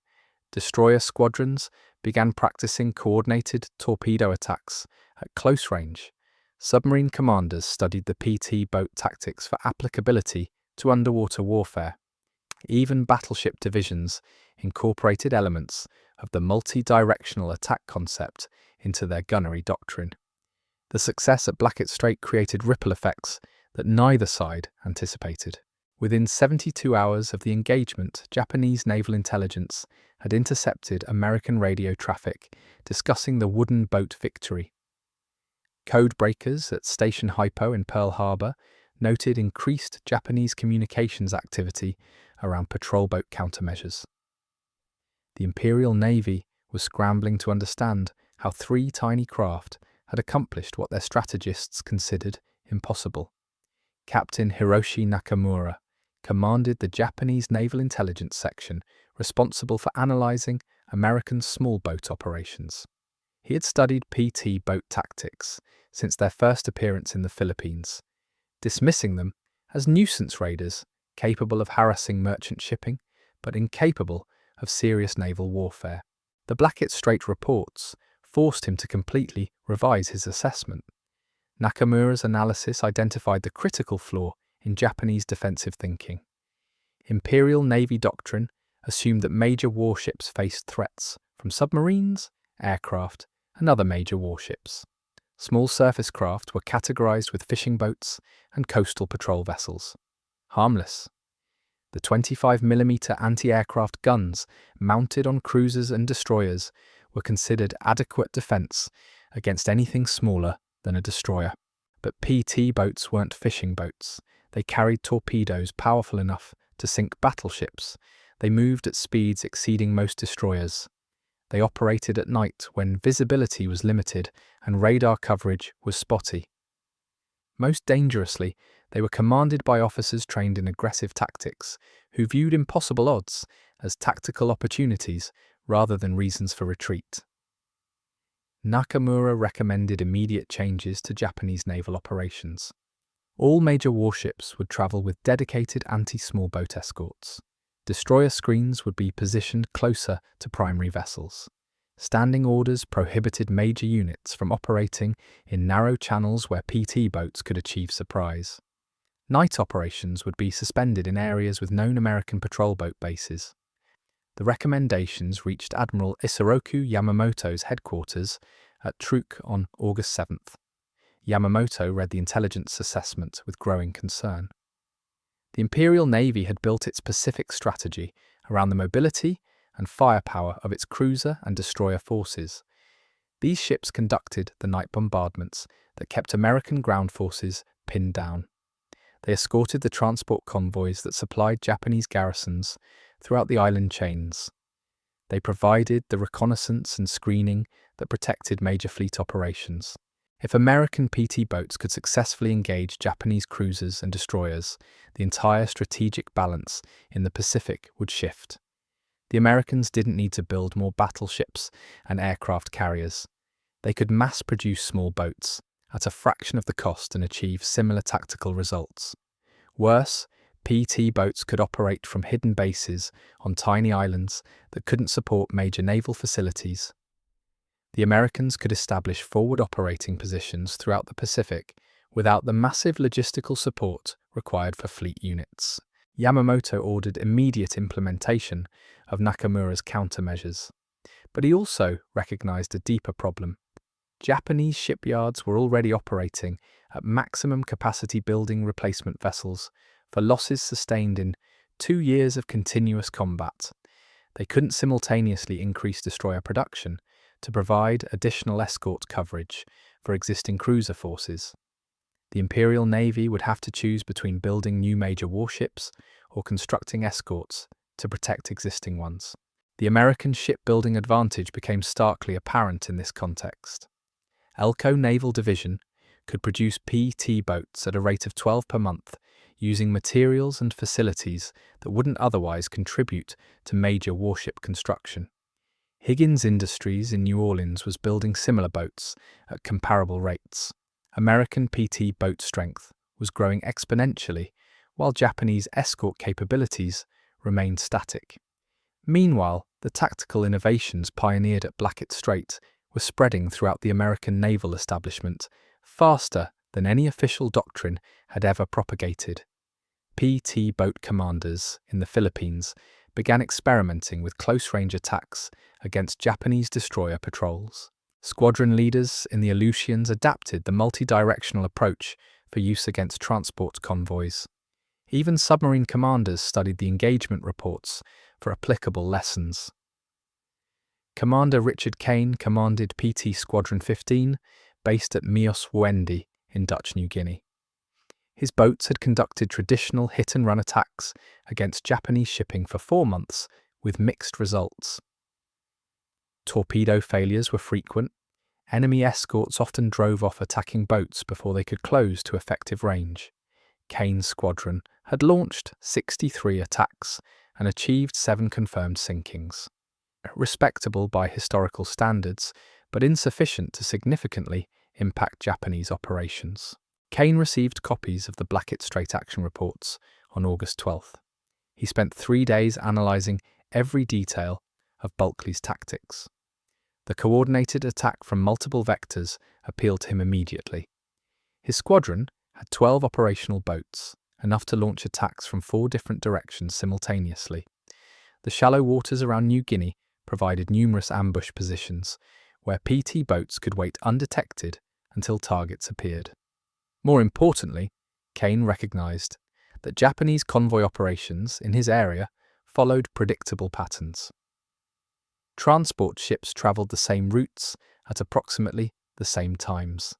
Destroyer squadrons began practicing coordinated torpedo attacks at close range. Submarine commanders studied the PT boat tactics for applicability to underwater warfare. Even battleship divisions incorporated elements of the multi-directional attack concept into their gunnery doctrine. The success at Blacket Strait created ripple effects that neither side anticipated. Within 72 hours of the engagement, Japanese naval intelligence had intercepted American radio traffic discussing the wooden boat victory. Code breakers at Station Hypo in Pearl Harbor noted increased Japanese communications activity around patrol boat countermeasures. The Imperial Navy was scrambling to understand how 3 tiny craft had accomplished what their strategists considered impossible. Captain Hiroshi Nakamura commanded the Japanese Naval Intelligence Section responsible for analyzing American small boat operations. He had studied PT boat tactics since their first appearance in the Philippines, dismissing them as nuisance raiders capable of harassing merchant shipping but incapable of serious naval warfare. The Blacket Strait reports forced him to completely revise his assessment. Nakamura's analysis identified the critical flaw in Japanese defensive thinking. Imperial Navy doctrine assumed that major warships faced threats from submarines, aircraft, and other major warships. Small surface craft were categorized with fishing boats and coastal patrol vessels. Harmless. The 25mm anti-aircraft guns mounted on cruisers and destroyers were considered adequate defense against anything smaller than a destroyer. But PT boats weren't fishing boats. They carried torpedoes powerful enough to sink battleships. They moved at speeds exceeding most destroyers. They operated at night when visibility was limited and radar coverage was spotty. Most dangerously, they were commanded by officers trained in aggressive tactics who viewed impossible odds as tactical opportunities rather than reasons for retreat. Nakamura recommended immediate changes to Japanese naval operations. All major warships would travel with dedicated anti-small boat escorts. Destroyer screens would be positioned closer to primary vessels. Standing orders prohibited major units from operating in narrow channels where PT boats could achieve surprise. Night operations would be suspended in areas with known American patrol boat bases. The recommendations reached Admiral Isoroku Yamamoto's headquarters at Truk on August 7th. Yamamoto read the intelligence assessment with growing concern. The Imperial Navy had built its Pacific strategy around the mobility and firepower of its cruiser and destroyer forces. These ships conducted the night bombardments that kept American ground forces pinned down. They escorted the transport convoys that supplied Japanese garrisons throughout the island chains. They provided the reconnaissance and screening that protected major fleet operations. If American PT boats could successfully engage Japanese cruisers and destroyers, the entire strategic balance in the Pacific would shift. The Americans didn't need to build more battleships and aircraft carriers. They could mass-produce small boats at a fraction of the cost and achieve similar tactical results. Worse, PT boats could operate from hidden bases on tiny islands that couldn't support major naval facilities. The Americans could establish forward operating positions throughout the Pacific without the massive logistical support required for fleet units. Yamamoto ordered immediate implementation of Nakamura's countermeasures. But he also recognized a deeper problem. Japanese shipyards were already operating at maximum capacity building replacement vessels for losses sustained in 2 years of continuous combat. They couldn't simultaneously increase destroyer production to provide additional escort coverage for existing cruiser forces. The Imperial Navy would have to choose between building new major warships or constructing escorts to protect existing ones. The American shipbuilding advantage became starkly apparent in this context. Elco Naval Division could produce PT boats at a rate of 12 per month, using materials and facilities that wouldn't otherwise contribute to major warship construction. Higgins Industries in New Orleans was building similar boats at comparable rates. American PT boat strength was growing exponentially, while Japanese escort capabilities remained static. Meanwhile, the tactical innovations pioneered at Blacket Strait were spreading throughout the American naval establishment faster than any official doctrine had ever propagated. PT boat commanders in the Philippines began experimenting with close-range attacks against Japanese destroyer patrols. Squadron leaders in the Aleutians adapted the multi-directional approach for use against transport convoys. Even submarine commanders studied the engagement reports for applicable lessons. Commander Richard Kane commanded PT Squadron 15, based at Mios Wendy in Dutch New Guinea. His boats had conducted traditional hit-and-run attacks against Japanese shipping for 4 months, with mixed results. Torpedo failures were frequent. Enemy escorts often drove off attacking boats before they could close to effective range. Kane's squadron had launched 63 attacks and achieved 7 confirmed sinkings. Respectable by historical standards, but insufficient to significantly impact Japanese operations. Kane received copies of the Blacket Strait action reports on August 12th. He spent 3 days analysing every detail of Balkley's tactics. The coordinated attack from multiple vectors appealed to him immediately. His squadron had 12 operational boats, enough to launch attacks from 4 different directions simultaneously. The shallow waters around New Guinea provided numerous ambush positions, where PT boats could wait undetected until targets appeared. More importantly, Kane recognized that Japanese convoy operations in his area followed predictable patterns. Transport ships traveled the same routes at approximately the same times.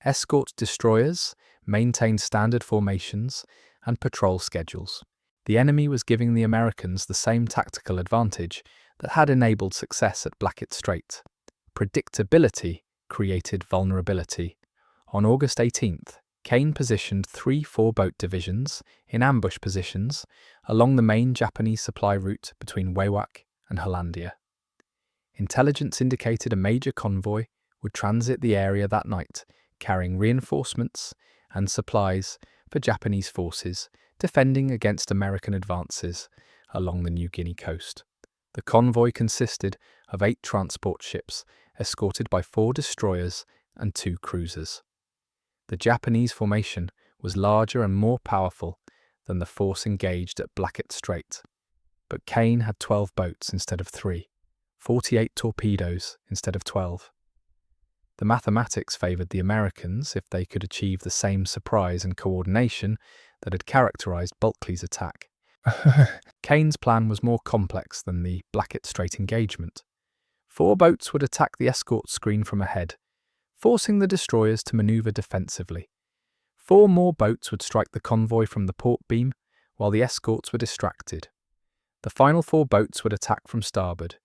Escort destroyers maintained standard formations and patrol schedules. The enemy was giving the Americans the same tactical advantage that had enabled success at Blacket Strait. Predictability created vulnerability. On August 18th, Kane positioned 3 4-boat divisions in ambush positions along the main Japanese supply route between Wewak and Hollandia. Intelligence indicated a major convoy would transit the area that night, carrying reinforcements and supplies for Japanese forces defending against American advances along the New Guinea coast. The convoy consisted of 8 transport ships escorted by 4 destroyers and 2 cruisers. The Japanese formation was larger and more powerful than the force engaged at Blacket Strait, but Kane had 12 boats instead of 3, 48 torpedoes instead of 12. The mathematics favoured the Americans if they could achieve the same surprise and coordination that had characterised Balkley's attack. Kane's plan was more complex than the Blacket Strait engagement. 4 boats would attack the escort screen from ahead, forcing the destroyers to manoeuvre defensively. 4 more boats would strike the convoy from the port beam, while the escorts were distracted. The final 4 boats would attack from starboard,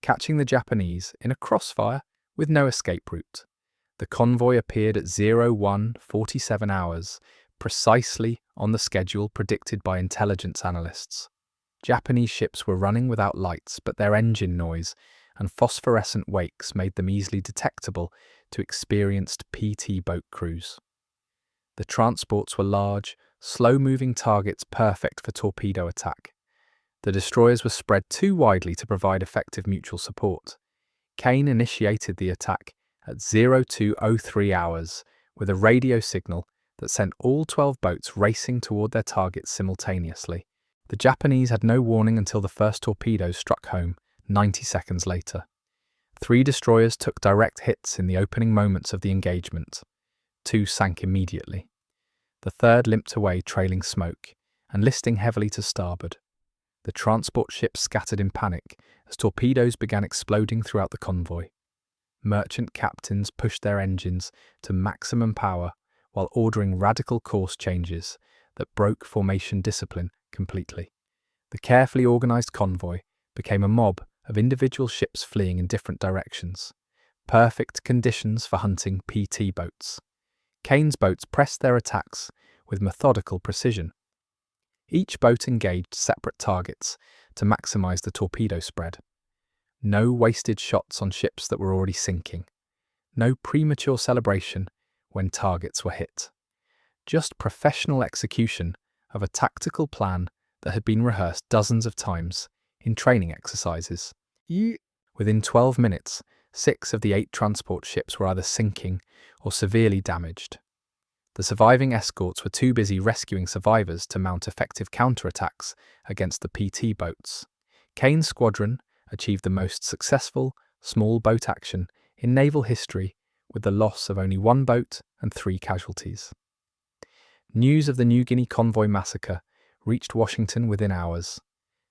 catching the Japanese in a crossfire with no escape route. The convoy appeared at 01:47 hours, precisely on the schedule predicted by intelligence analysts. Japanese ships were running without lights, but their engine noise and phosphorescent wakes made them easily detectable to experienced PT boat crews. The transports were large, slow-moving targets perfect for torpedo attack. The destroyers were spread too widely to provide effective mutual support. Kane initiated the attack at 02:03 hours with a radio signal that sent all 12 boats racing toward their targets simultaneously. The Japanese had no warning until the first torpedoes struck home 90 seconds later. 3 destroyers took direct hits in the opening moments of the engagement. 2 sank immediately. The third limped away trailing smoke and listing heavily to starboard. The transport ships scattered in panic as torpedoes began exploding throughout the convoy. Merchant captains pushed their engines to maximum power while ordering radical course changes that broke formation discipline completely. The carefully organized convoy became a mob of individual ships fleeing in different directions. Perfect conditions for hunting PT boats. Kane's boats pressed their attacks with methodical precision. Each boat engaged separate targets to maximize the torpedo spread. No wasted shots on ships that were already sinking. No premature celebration when targets were hit. Just professional execution of a tactical plan that had been rehearsed dozens of times in training exercises. Within 12 minutes, 6 of the 8 transport ships were either sinking or severely damaged. The surviving escorts were too busy rescuing survivors to mount effective counterattacks against the PT boats. Kane's squadron achieved the most successful small boat action in naval history with the loss of only 1 boat and 3 casualties. News of the New Guinea convoy massacre reached Washington within hours.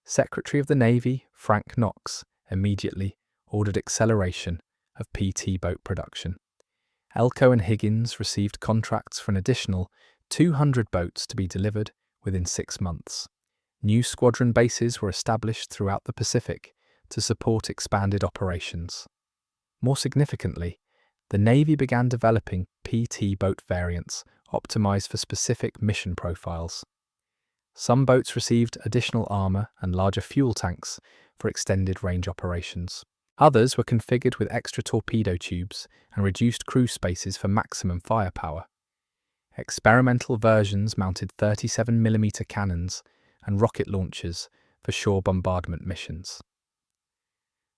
Secretary of the Navy, Frank Knox, immediately ordered acceleration of PT boat production. Elko and Higgins received contracts for an additional 200 boats to be delivered within 6 months. New squadron bases were established throughout the Pacific to support expanded operations. More significantly, the Navy began developing PT boat variants optimized for specific mission profiles. Some boats received additional armor and larger fuel tanks for extended range operations. Others were configured with extra torpedo tubes and reduced crew spaces for maximum firepower. Experimental versions mounted 37mm cannons and rocket launchers for shore bombardment missions.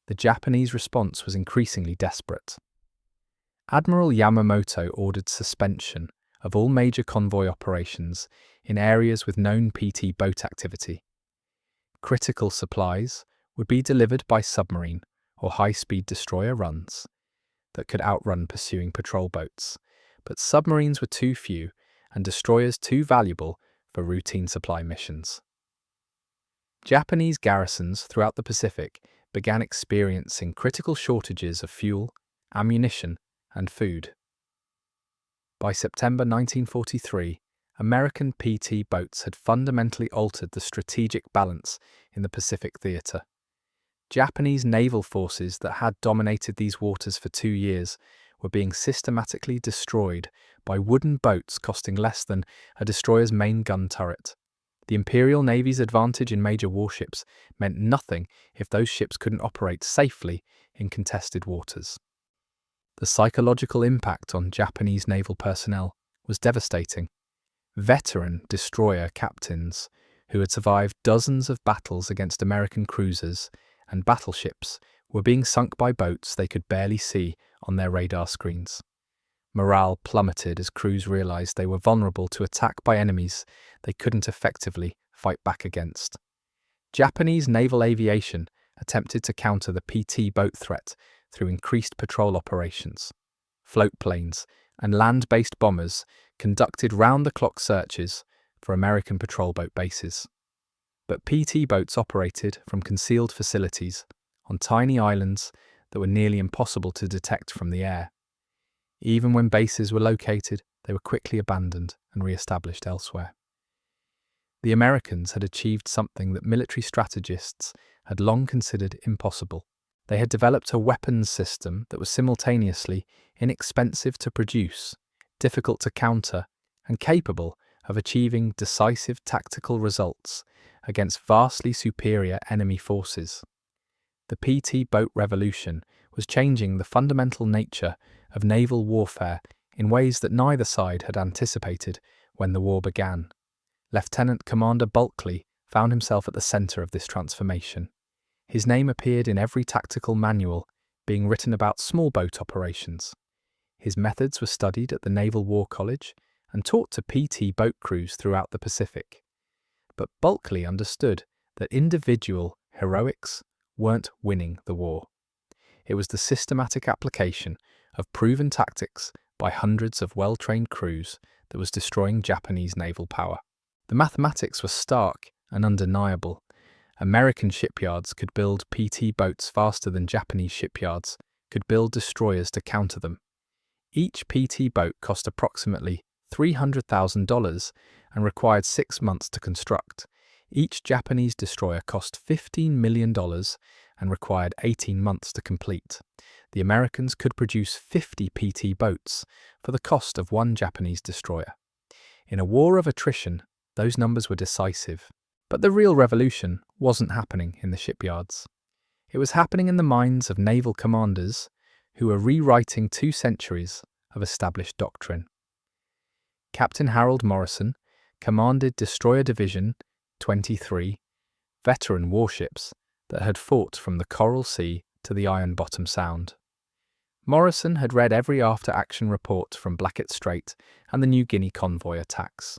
The Japanese response was increasingly desperate. Admiral Yamamoto ordered suspension of all major convoy operations in areas with known PT boat activity. Critical supplies would be delivered by submarine or high-speed destroyer runs that could outrun pursuing patrol boats, but submarines were too few and destroyers too valuable for routine supply missions. Japanese garrisons throughout the Pacific began experiencing critical shortages of fuel, ammunition, and food. By September 1943, American PT boats had fundamentally altered the strategic balance in the Pacific theater. Japanese naval forces that had dominated these waters for 2 years were being systematically destroyed by wooden boats costing less than a destroyer's main gun turret. The Imperial Navy's advantage in major warships meant nothing if those ships couldn't operate safely in contested waters. The psychological impact on Japanese naval personnel was devastating. Veteran destroyer captains who had survived dozens of battles against American cruisers and battleships were being sunk by boats they could barely see on their radar screens. Morale plummeted as crews realized they were vulnerable to attack by enemies they couldn't effectively fight back against. Japanese naval aviation attempted to counter the PT boat threat through increased patrol operations. Float planes and land-based bombers conducted round-the-clock searches for American patrol boat bases. But PT boats operated from concealed facilities on tiny islands that were nearly impossible to detect from the air. Even when bases were located, they were quickly abandoned and re-established elsewhere. The Americans had achieved something that military strategists had long considered impossible. They had developed a weapons system that was simultaneously inexpensive to produce, difficult to counter, and capable of achieving decisive tactical results against vastly superior enemy forces. The PT boat revolution was changing the fundamental nature of naval warfare in ways that neither side had anticipated when the war began. Lieutenant Commander Balkley found himself at the center of this transformation. His name appeared in every tactical manual being written about small boat operations. His methods were studied at the Naval War College and taught to PT boat crews throughout the Pacific. But Balkley understood that individual heroics weren't winning the war. It was the systematic application of proven tactics by hundreds of well-trained crews that was destroying Japanese naval power. The mathematics were stark and undeniable. American shipyards could build PT boats faster than Japanese shipyards could build destroyers to counter them. Each PT boat cost approximately $300,000 and required 6 months to construct. Each Japanese destroyer cost $15 million and required 18 months to complete. The Americans could produce 50 PT boats for the cost of one Japanese destroyer. In a war of attrition, those numbers were decisive. But the real revolution wasn't happening in the shipyards. It was happening in the minds of naval commanders who were rewriting 2 centuries of established doctrine. Captain Harold Morrison commanded Destroyer Division 23, veteran warships that had fought from the Coral Sea to the Iron Bottom Sound. Morrison had read every after-action report from Blacket Strait and the New Guinea convoy attacks.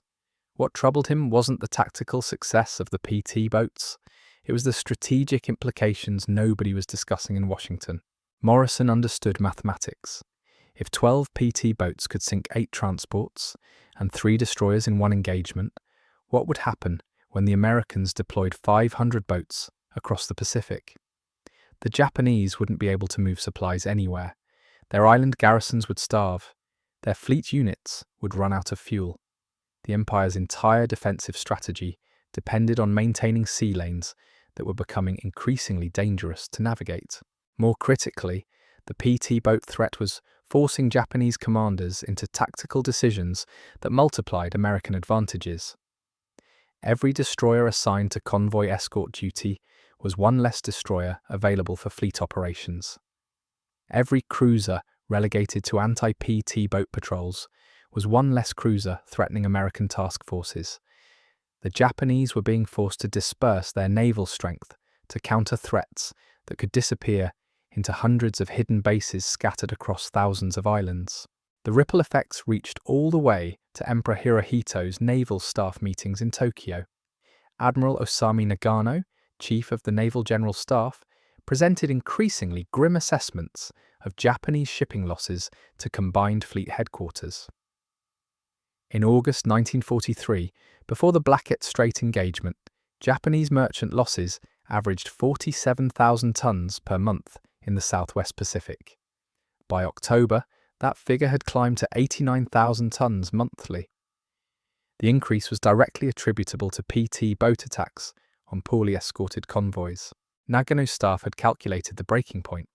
What troubled him wasn't the tactical success of the PT boats, it was the strategic implications nobody was discussing in Washington. Morrison understood mathematics. If 12 PT boats could sink 8 transports and 3 destroyers in one engagement, what would happen when the Americans deployed 500 boats across the Pacific? The Japanese wouldn't be able to move supplies anywhere. Their island garrisons would starve. Their fleet units would run out of fuel. The Empire's entire defensive strategy depended on maintaining sea lanes that were becoming increasingly dangerous to navigate. More critically, the PT boat threat was forcing Japanese commanders into tactical decisions that multiplied American advantages. Every destroyer assigned to convoy escort duty was one less destroyer available for fleet operations. Every cruiser relegated to anti-PT boat patrols was one less cruiser threatening American task forces. The Japanese were being forced to disperse their naval strength to counter threats that could disappear into hundreds of hidden bases scattered across thousands of islands. The ripple effects reached all the way to Emperor Hirohito's naval staff meetings in Tokyo. Admiral Osami Nagano, chief of the Naval General Staff, presented increasingly grim assessments of Japanese shipping losses to combined fleet headquarters. In August 1943, before the Blacket Strait engagement, Japanese merchant losses averaged 47,000 tons per month in the Southwest Pacific. By October, that figure had climbed to 89,000 tons monthly. The increase was directly attributable to PT boat attacks on poorly escorted convoys. Nagano's staff had calculated the breaking point.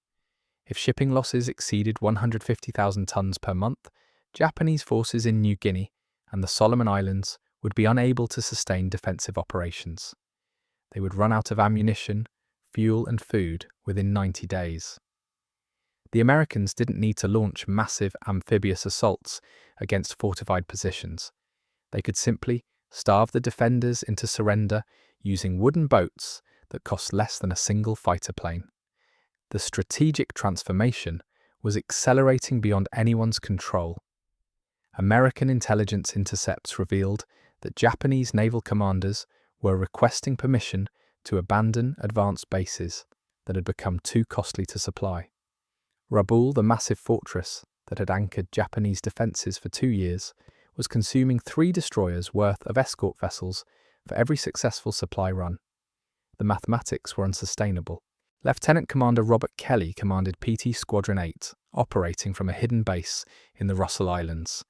If shipping losses exceeded 150,000 tons per month, Japanese forces in New Guinea and the Solomon Islands would be unable to sustain defensive operations. They would run out of ammunition, fuel and food within 90 days. The Americans didn't need to launch massive amphibious assaults against fortified positions. They could simply starve the defenders into surrender using wooden boats that cost less than a single fighter plane. The strategic transformation was accelerating beyond anyone's control. American intelligence intercepts revealed that Japanese naval commanders were requesting permission to abandon advanced bases that had become too costly to supply. Rabaul, the massive fortress that had anchored Japanese defences for 2 years, was consuming 3 destroyers worth of escort vessels for every successful supply run. The mathematics were unsustainable. Lieutenant Commander Robert Kelly commanded PT Squadron 8, operating from a hidden base in the Russell Islands,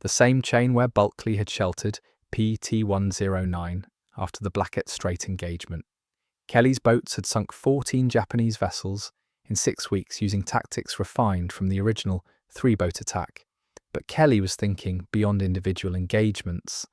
the same chain where Balkley had sheltered PT-109 after the Blacket Strait engagement. Kelly's boats had sunk 14 Japanese vessels in 6 weeks using tactics refined from the original 3-boat attack. But Kelly was thinking beyond individual engagements.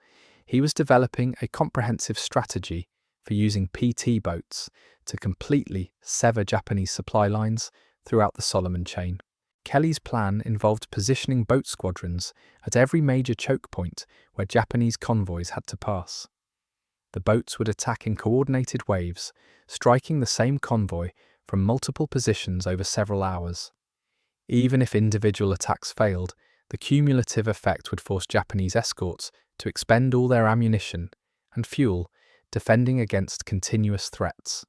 He was developing a comprehensive strategy for using PT boats to completely sever Japanese supply lines throughout the Solomon chain. Kelly's plan involved positioning boat squadrons at every major choke point where Japanese convoys had to pass. The boats would attack in coordinated waves, striking the same convoy from multiple positions over several hours. Even if individual attacks failed, The cumulative effect would force Japanese escorts to expend all their ammunition and fuel, defending against continuous threats.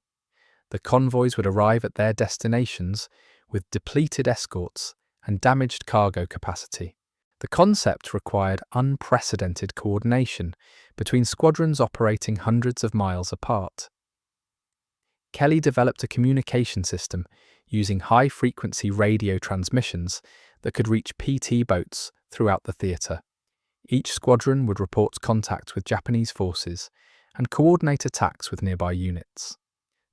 The convoys would arrive at their destinations with depleted escorts and damaged cargo capacity. The concept required unprecedented coordination between squadrons operating hundreds of miles apart. Kelly developed a communication system using high-frequency radio transmissions that could reach PT boats throughout the theatre. Each squadron would report contact with Japanese forces and coordinate attacks with nearby units.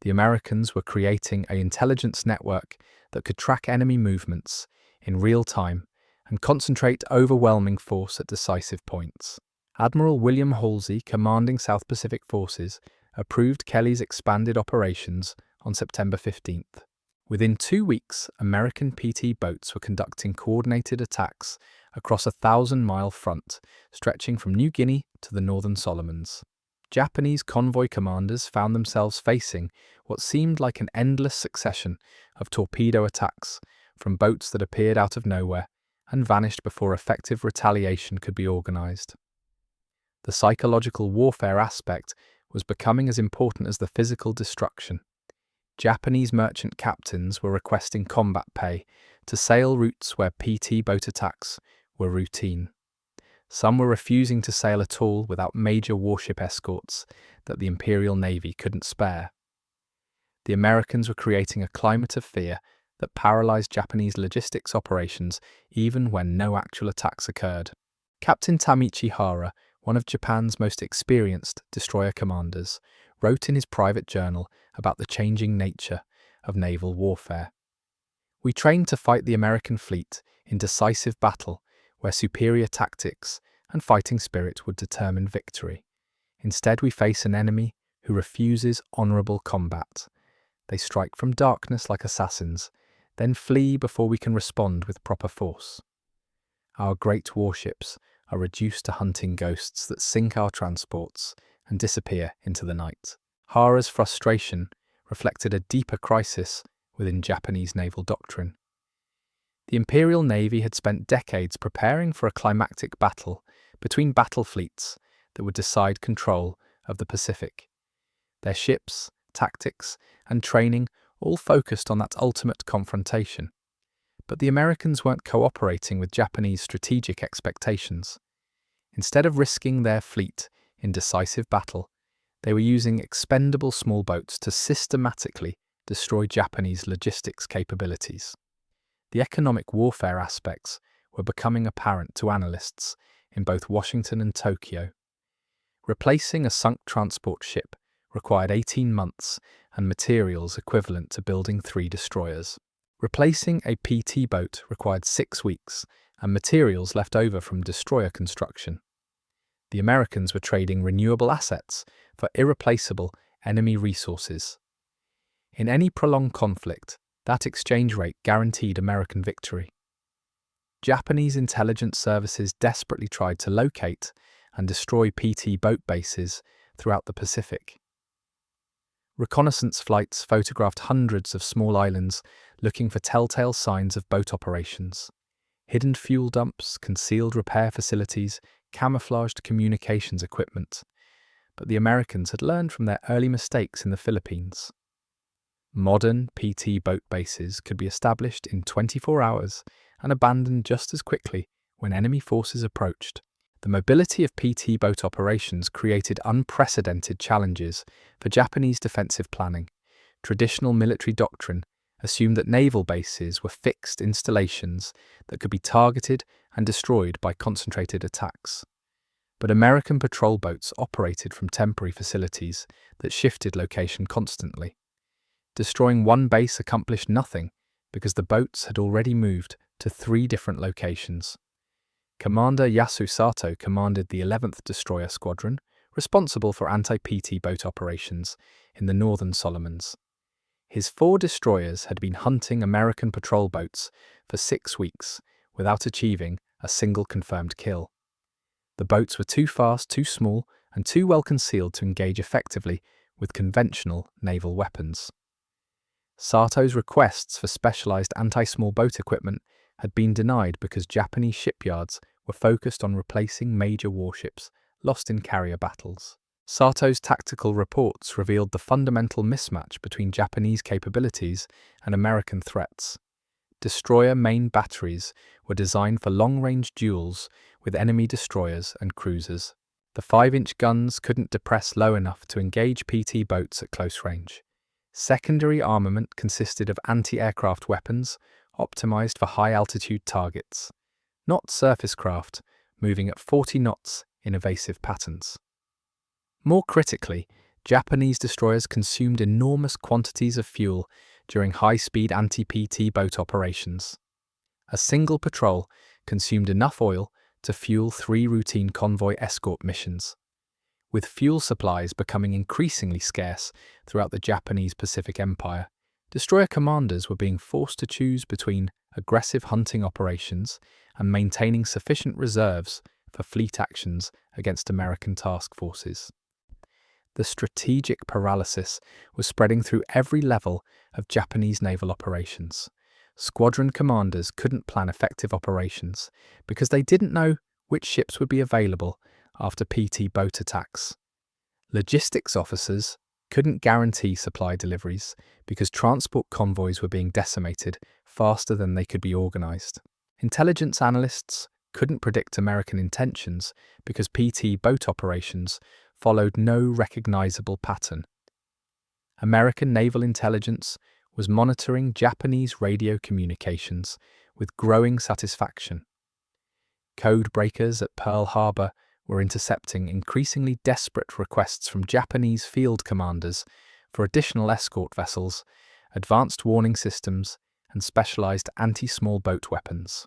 The Americans were creating an intelligence network that could track enemy movements in real time and concentrate overwhelming force at decisive points. Admiral William Halsey, commanding South Pacific Forces, approved Kelly's expanded operations on September 15th. Within 2 weeks, American PT boats were conducting coordinated attacks across a 1,000-mile front stretching from New Guinea to the Northern Solomons. Japanese convoy commanders found themselves facing what seemed like an endless succession of torpedo attacks from boats that appeared out of nowhere and vanished before effective retaliation could be organized. The psychological warfare aspect was becoming as important as the physical destruction. Japanese merchant captains were requesting combat pay to sail routes where PT boat attacks were routine. Some were refusing to sail at all without major warship escorts that the Imperial Navy couldn't spare. The Americans were creating a climate of fear that paralyzed Japanese logistics operations even when no actual attacks occurred. Captain Tamichi Hara, one of Japan's most experienced destroyer commanders, wrote in his private journal about the changing nature of naval warfare. "We trained to fight the American fleet in decisive battle where superior tactics and fighting spirit would determine victory. Instead, we face an enemy who refuses honorable combat. They strike from darkness like assassins, then flee before we can respond with proper force. Our great warships are reduced to hunting ghosts that sink our transports and disappear into the night." Hara's frustration reflected a deeper crisis within Japanese naval doctrine. The Imperial Navy had spent decades preparing for a climactic battle between battle fleets that would decide control of the Pacific. Their ships, tactics, and training all focused on that ultimate confrontation. But the Americans weren't cooperating with Japanese strategic expectations. Instead of risking their fleet in decisive battle, they were using expendable small boats to systematically destroy Japanese logistics capabilities. The economic warfare aspects were becoming apparent to analysts in both Washington and Tokyo. Replacing a sunk transport ship required 18 months and materials equivalent to building 3 destroyers. Replacing a PT boat required 6 weeks and materials left over from destroyer construction. The Americans were trading renewable assets for irreplaceable enemy resources. In any prolonged conflict, that exchange rate guaranteed American victory. Japanese intelligence services desperately tried to locate and destroy PT boat bases throughout the Pacific. Reconnaissance flights photographed hundreds of small islands looking for telltale signs of boat operations. Hidden fuel dumps, concealed repair facilities, camouflaged communications equipment. But the Americans had learned from their early mistakes in the Philippines. Modern PT boat bases could be established in 24 hours and abandoned just as quickly when enemy forces approached. The mobility of PT boat operations created unprecedented challenges for Japanese defensive planning. Traditional military doctrine assumed that naval bases were fixed installations that could be targeted and destroyed by concentrated attacks. But American patrol boats operated from temporary facilities that shifted location constantly. Destroying one base accomplished nothing because the boats had already moved to 3 different locations. Commander Yasu Sato commanded the 11th Destroyer Squadron, responsible for anti-PT boat operations in the Northern Solomons. His 4 destroyers had been hunting American patrol boats for 6 weeks without achieving a single confirmed kill. The boats were too fast, too small, and too well concealed to engage effectively with conventional naval weapons. Sato's requests for specialized anti-small boat equipment had been denied because Japanese shipyards were focused on replacing major warships lost in carrier battles. Sato's tactical reports revealed the fundamental mismatch between Japanese capabilities and American threats. Destroyer main batteries were designed for long-range duels with enemy destroyers and cruisers. The 5-inch guns couldn't depress low enough to engage PT boats at close range. Secondary armament consisted of anti-aircraft weapons optimized for high-altitude targets, not surface craft moving at 40 knots in evasive patterns. More critically, Japanese destroyers consumed enormous quantities of fuel during high-speed anti-PT boat operations. A single patrol consumed enough oil to fuel 3 routine convoy escort missions. With fuel supplies becoming increasingly scarce throughout the Japanese Pacific Empire, destroyer commanders were being forced to choose between aggressive hunting operations and maintaining sufficient reserves for fleet actions against American task forces. The strategic paralysis was spreading through every level of Japanese naval operations. Squadron commanders couldn't plan effective operations because they didn't know which ships would be available after PT boat attacks. Logistics officers couldn't guarantee supply deliveries because transport convoys were being decimated faster than they could be organized. Intelligence analysts couldn't predict American intentions because PT boat operations followed no recognizable pattern. American naval intelligence was monitoring Japanese radio communications with growing satisfaction. Code breakers at Pearl Harbor were intercepting increasingly desperate requests from Japanese field commanders for additional escort vessels, advanced warning systems, and specialized anti-small boat weapons.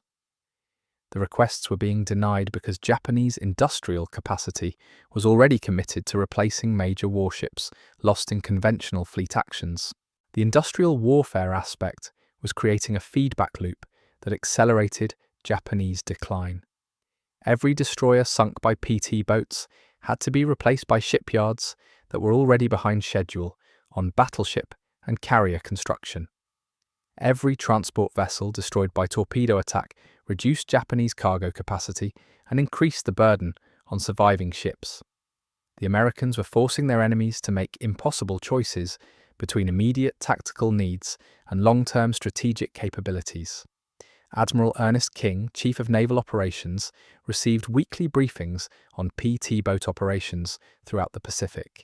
The requests were being denied because Japanese industrial capacity was already committed to replacing major warships lost in conventional fleet actions. The industrial warfare aspect was creating a feedback loop that accelerated Japanese decline. Every destroyer sunk by PT boats had to be replaced by shipyards that were already behind schedule on battleship and carrier construction. Every transport vessel destroyed by torpedo attack reduced Japanese cargo capacity and increased the burden on surviving ships. The Americans were forcing their enemies to make impossible choices between immediate tactical needs and long-term strategic capabilities. Admiral Ernest King, Chief of Naval Operations, received weekly briefings on PT boat operations throughout the Pacific.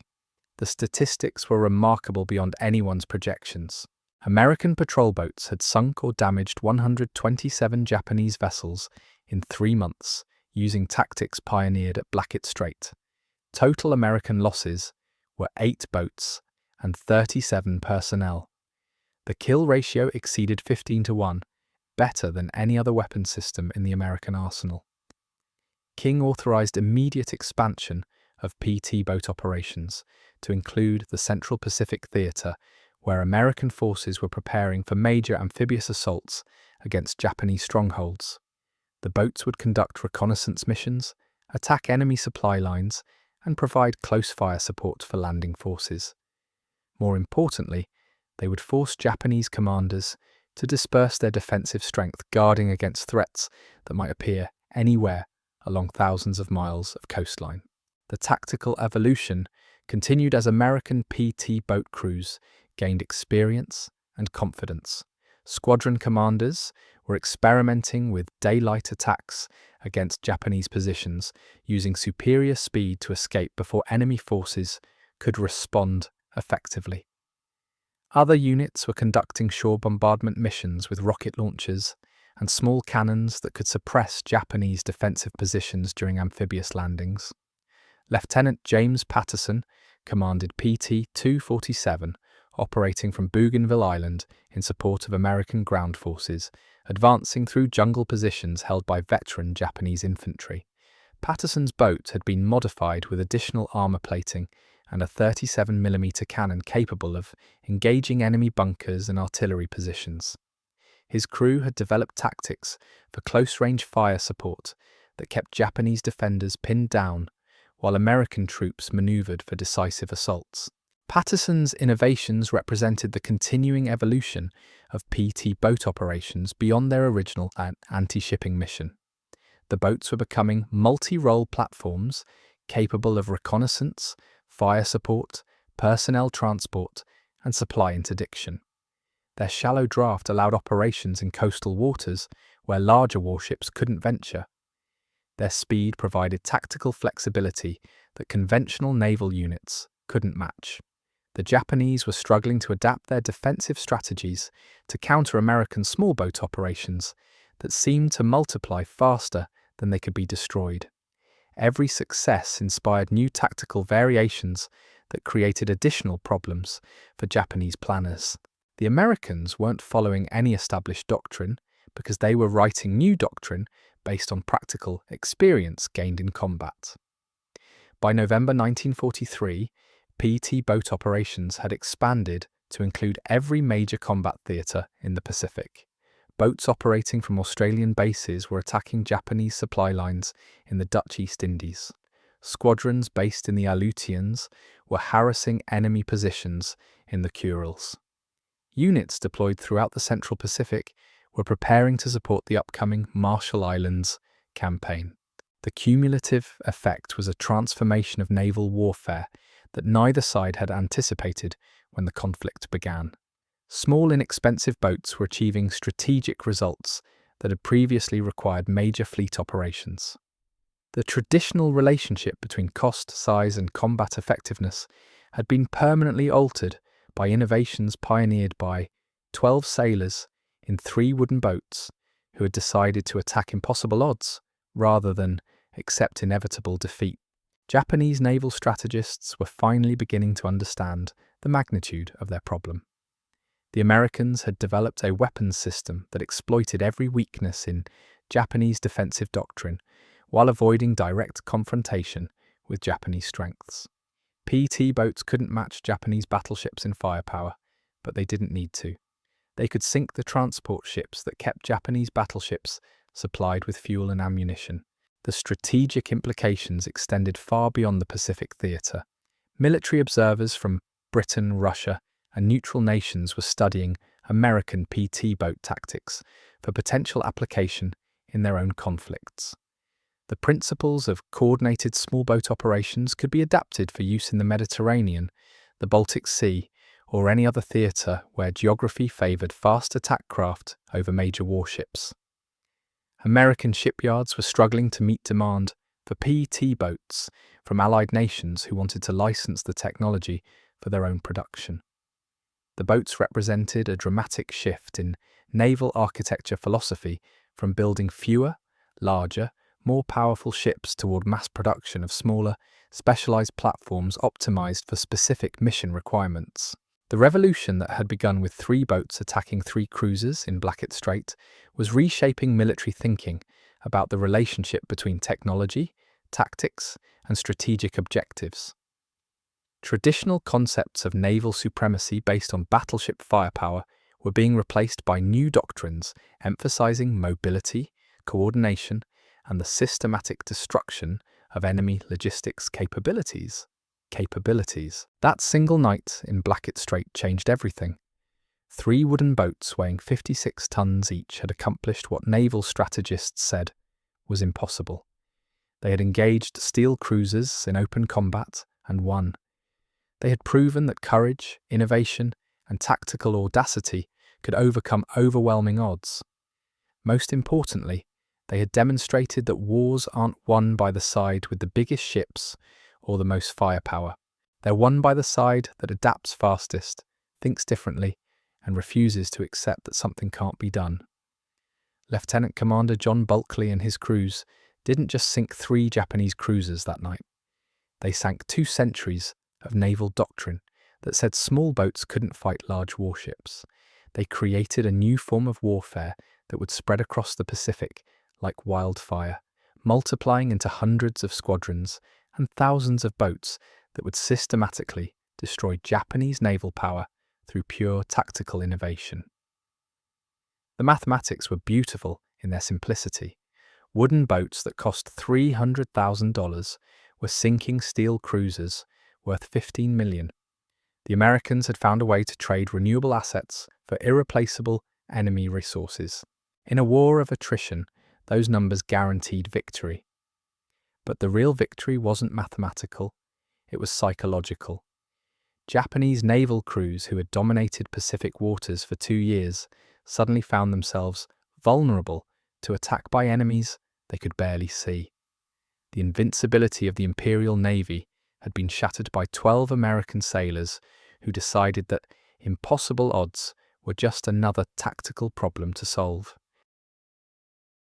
The statistics were remarkable beyond anyone's projections. American patrol boats had sunk or damaged 127 Japanese vessels in 3 months, using tactics pioneered at Blacket Strait. Total American losses were 8 boats and 37 personnel. The kill ratio exceeded 15-1, better than any other weapon system in the American arsenal. King authorized immediate expansion of PT boat operations to include the Central Pacific Theater, where American forces were preparing for major amphibious assaults against Japanese strongholds. The boats would conduct reconnaissance missions, attack enemy supply lines, and provide close fire support for landing forces. More importantly, they would force Japanese commanders to disperse their defensive strength, guarding against threats that might appear anywhere along thousands of miles of coastline. The tactical evolution continued as American PT boat crews gained experience and confidence. Squadron commanders were experimenting with daylight attacks against Japanese positions, using superior speed to escape before enemy forces could respond effectively. Other units were conducting shore bombardment missions with rocket launchers and small cannons that could suppress Japanese defensive positions during amphibious landings. Lieutenant James Patterson commanded PT 247, operating from Bougainville Island in support of American ground forces, advancing through jungle positions held by veteran Japanese infantry. Patterson's boat had been modified with additional armor plating and a 37mm cannon capable of engaging enemy bunkers and artillery positions. His crew had developed tactics for close-range fire support that kept Japanese defenders pinned down, while American troops maneuvered for decisive assaults. Patterson's innovations represented the continuing evolution of PT boat operations beyond their original anti-shipping mission. The boats were becoming multi-role platforms capable of reconnaissance, fire support, personnel transport, and supply interdiction. Their shallow draft allowed operations in coastal waters where larger warships couldn't venture. Their speed provided tactical flexibility that conventional naval units couldn't match. The Japanese were struggling to adapt their defensive strategies to counter American small boat operations that seemed to multiply faster than they could be destroyed. Every success inspired new tactical variations that created additional problems for Japanese planners. The Americans weren't following any established doctrine because they were writing new doctrine based on practical experience gained in combat. By November 1943, PT boat operations had expanded to include every major combat theatre in the Pacific. Boats operating from Australian bases were attacking Japanese supply lines in the Dutch East Indies. Squadrons based in the Aleutians were harassing enemy positions in the Kurils. Units deployed throughout the Central Pacific were preparing to support the upcoming Marshall Islands campaign. The cumulative effect was a transformation of naval warfare that neither side had anticipated when the conflict began. Small, inexpensive boats were achieving strategic results that had previously required major fleet operations. The traditional relationship between cost, size, and combat effectiveness had been permanently altered by innovations pioneered by 12 sailors in 3 wooden boats who had decided to attack impossible odds rather than accept inevitable defeat. Japanese naval strategists were finally beginning to understand the magnitude of their problem. The Americans had developed a weapons system that exploited every weakness in Japanese defensive doctrine while avoiding direct confrontation with Japanese strengths. PT boats couldn't match Japanese battleships in firepower, but they didn't need to. They could sink the transport ships that kept Japanese battleships supplied with fuel and ammunition. The strategic implications extended far beyond the Pacific theatre. Military observers from Britain, Russia, and neutral nations were studying American PT boat tactics for potential application in their own conflicts. The principles of coordinated small boat operations could be adapted for use in the Mediterranean, the Baltic Sea, or any other theatre where geography favoured fast attack craft over major warships. American shipyards were struggling to meet demand for PT boats from Allied nations who wanted to license the technology for their own production. The boats represented a dramatic shift in naval architecture philosophy from building fewer, larger, more powerful ships toward mass production of smaller, specialized platforms optimized for specific mission requirements. The revolution that had begun with 3 boats attacking 3 cruisers in Blacket Strait was reshaping military thinking about the relationship between technology, tactics, and strategic objectives. Traditional concepts of naval supremacy based on battleship firepower were being replaced by new doctrines emphasizing mobility, coordination, and the systematic destruction of enemy logistics capabilities. That single night in Blacket Strait changed everything. 3 wooden boats weighing 56 tons each had accomplished what naval strategists said was impossible. They had engaged steel cruisers in open combat and won. They had proven that courage, innovation, and tactical audacity could overcome overwhelming odds. Most importantly, they had demonstrated that wars aren't won by the side with the biggest ships or the most firepower. They're won by the side that adapts fastest, thinks differently, and refuses to accept that something can't be done. Lieutenant Commander John Balkley and his crews didn't just sink 3 Japanese cruisers that night. They sank 2 centuries of naval doctrine that said small boats couldn't fight large warships. They created a new form of warfare that would spread across the Pacific like wildfire, multiplying into hundreds of squadrons and thousands of boats that would systematically destroy Japanese naval power through pure tactical innovation. The mathematics were beautiful in their simplicity. Wooden boats that cost $300,000 were sinking steel cruisers worth $15 million. The Americans had found a way to trade renewable assets for irreplaceable enemy resources. In a war of attrition, those numbers guaranteed victory. But the real victory wasn't mathematical, it was psychological. Japanese naval crews who had dominated Pacific waters for 2 years suddenly found themselves vulnerable to attack by enemies they could barely see. The invincibility of the Imperial Navy had been shattered by 12 American sailors who decided that impossible odds were just another tactical problem to solve.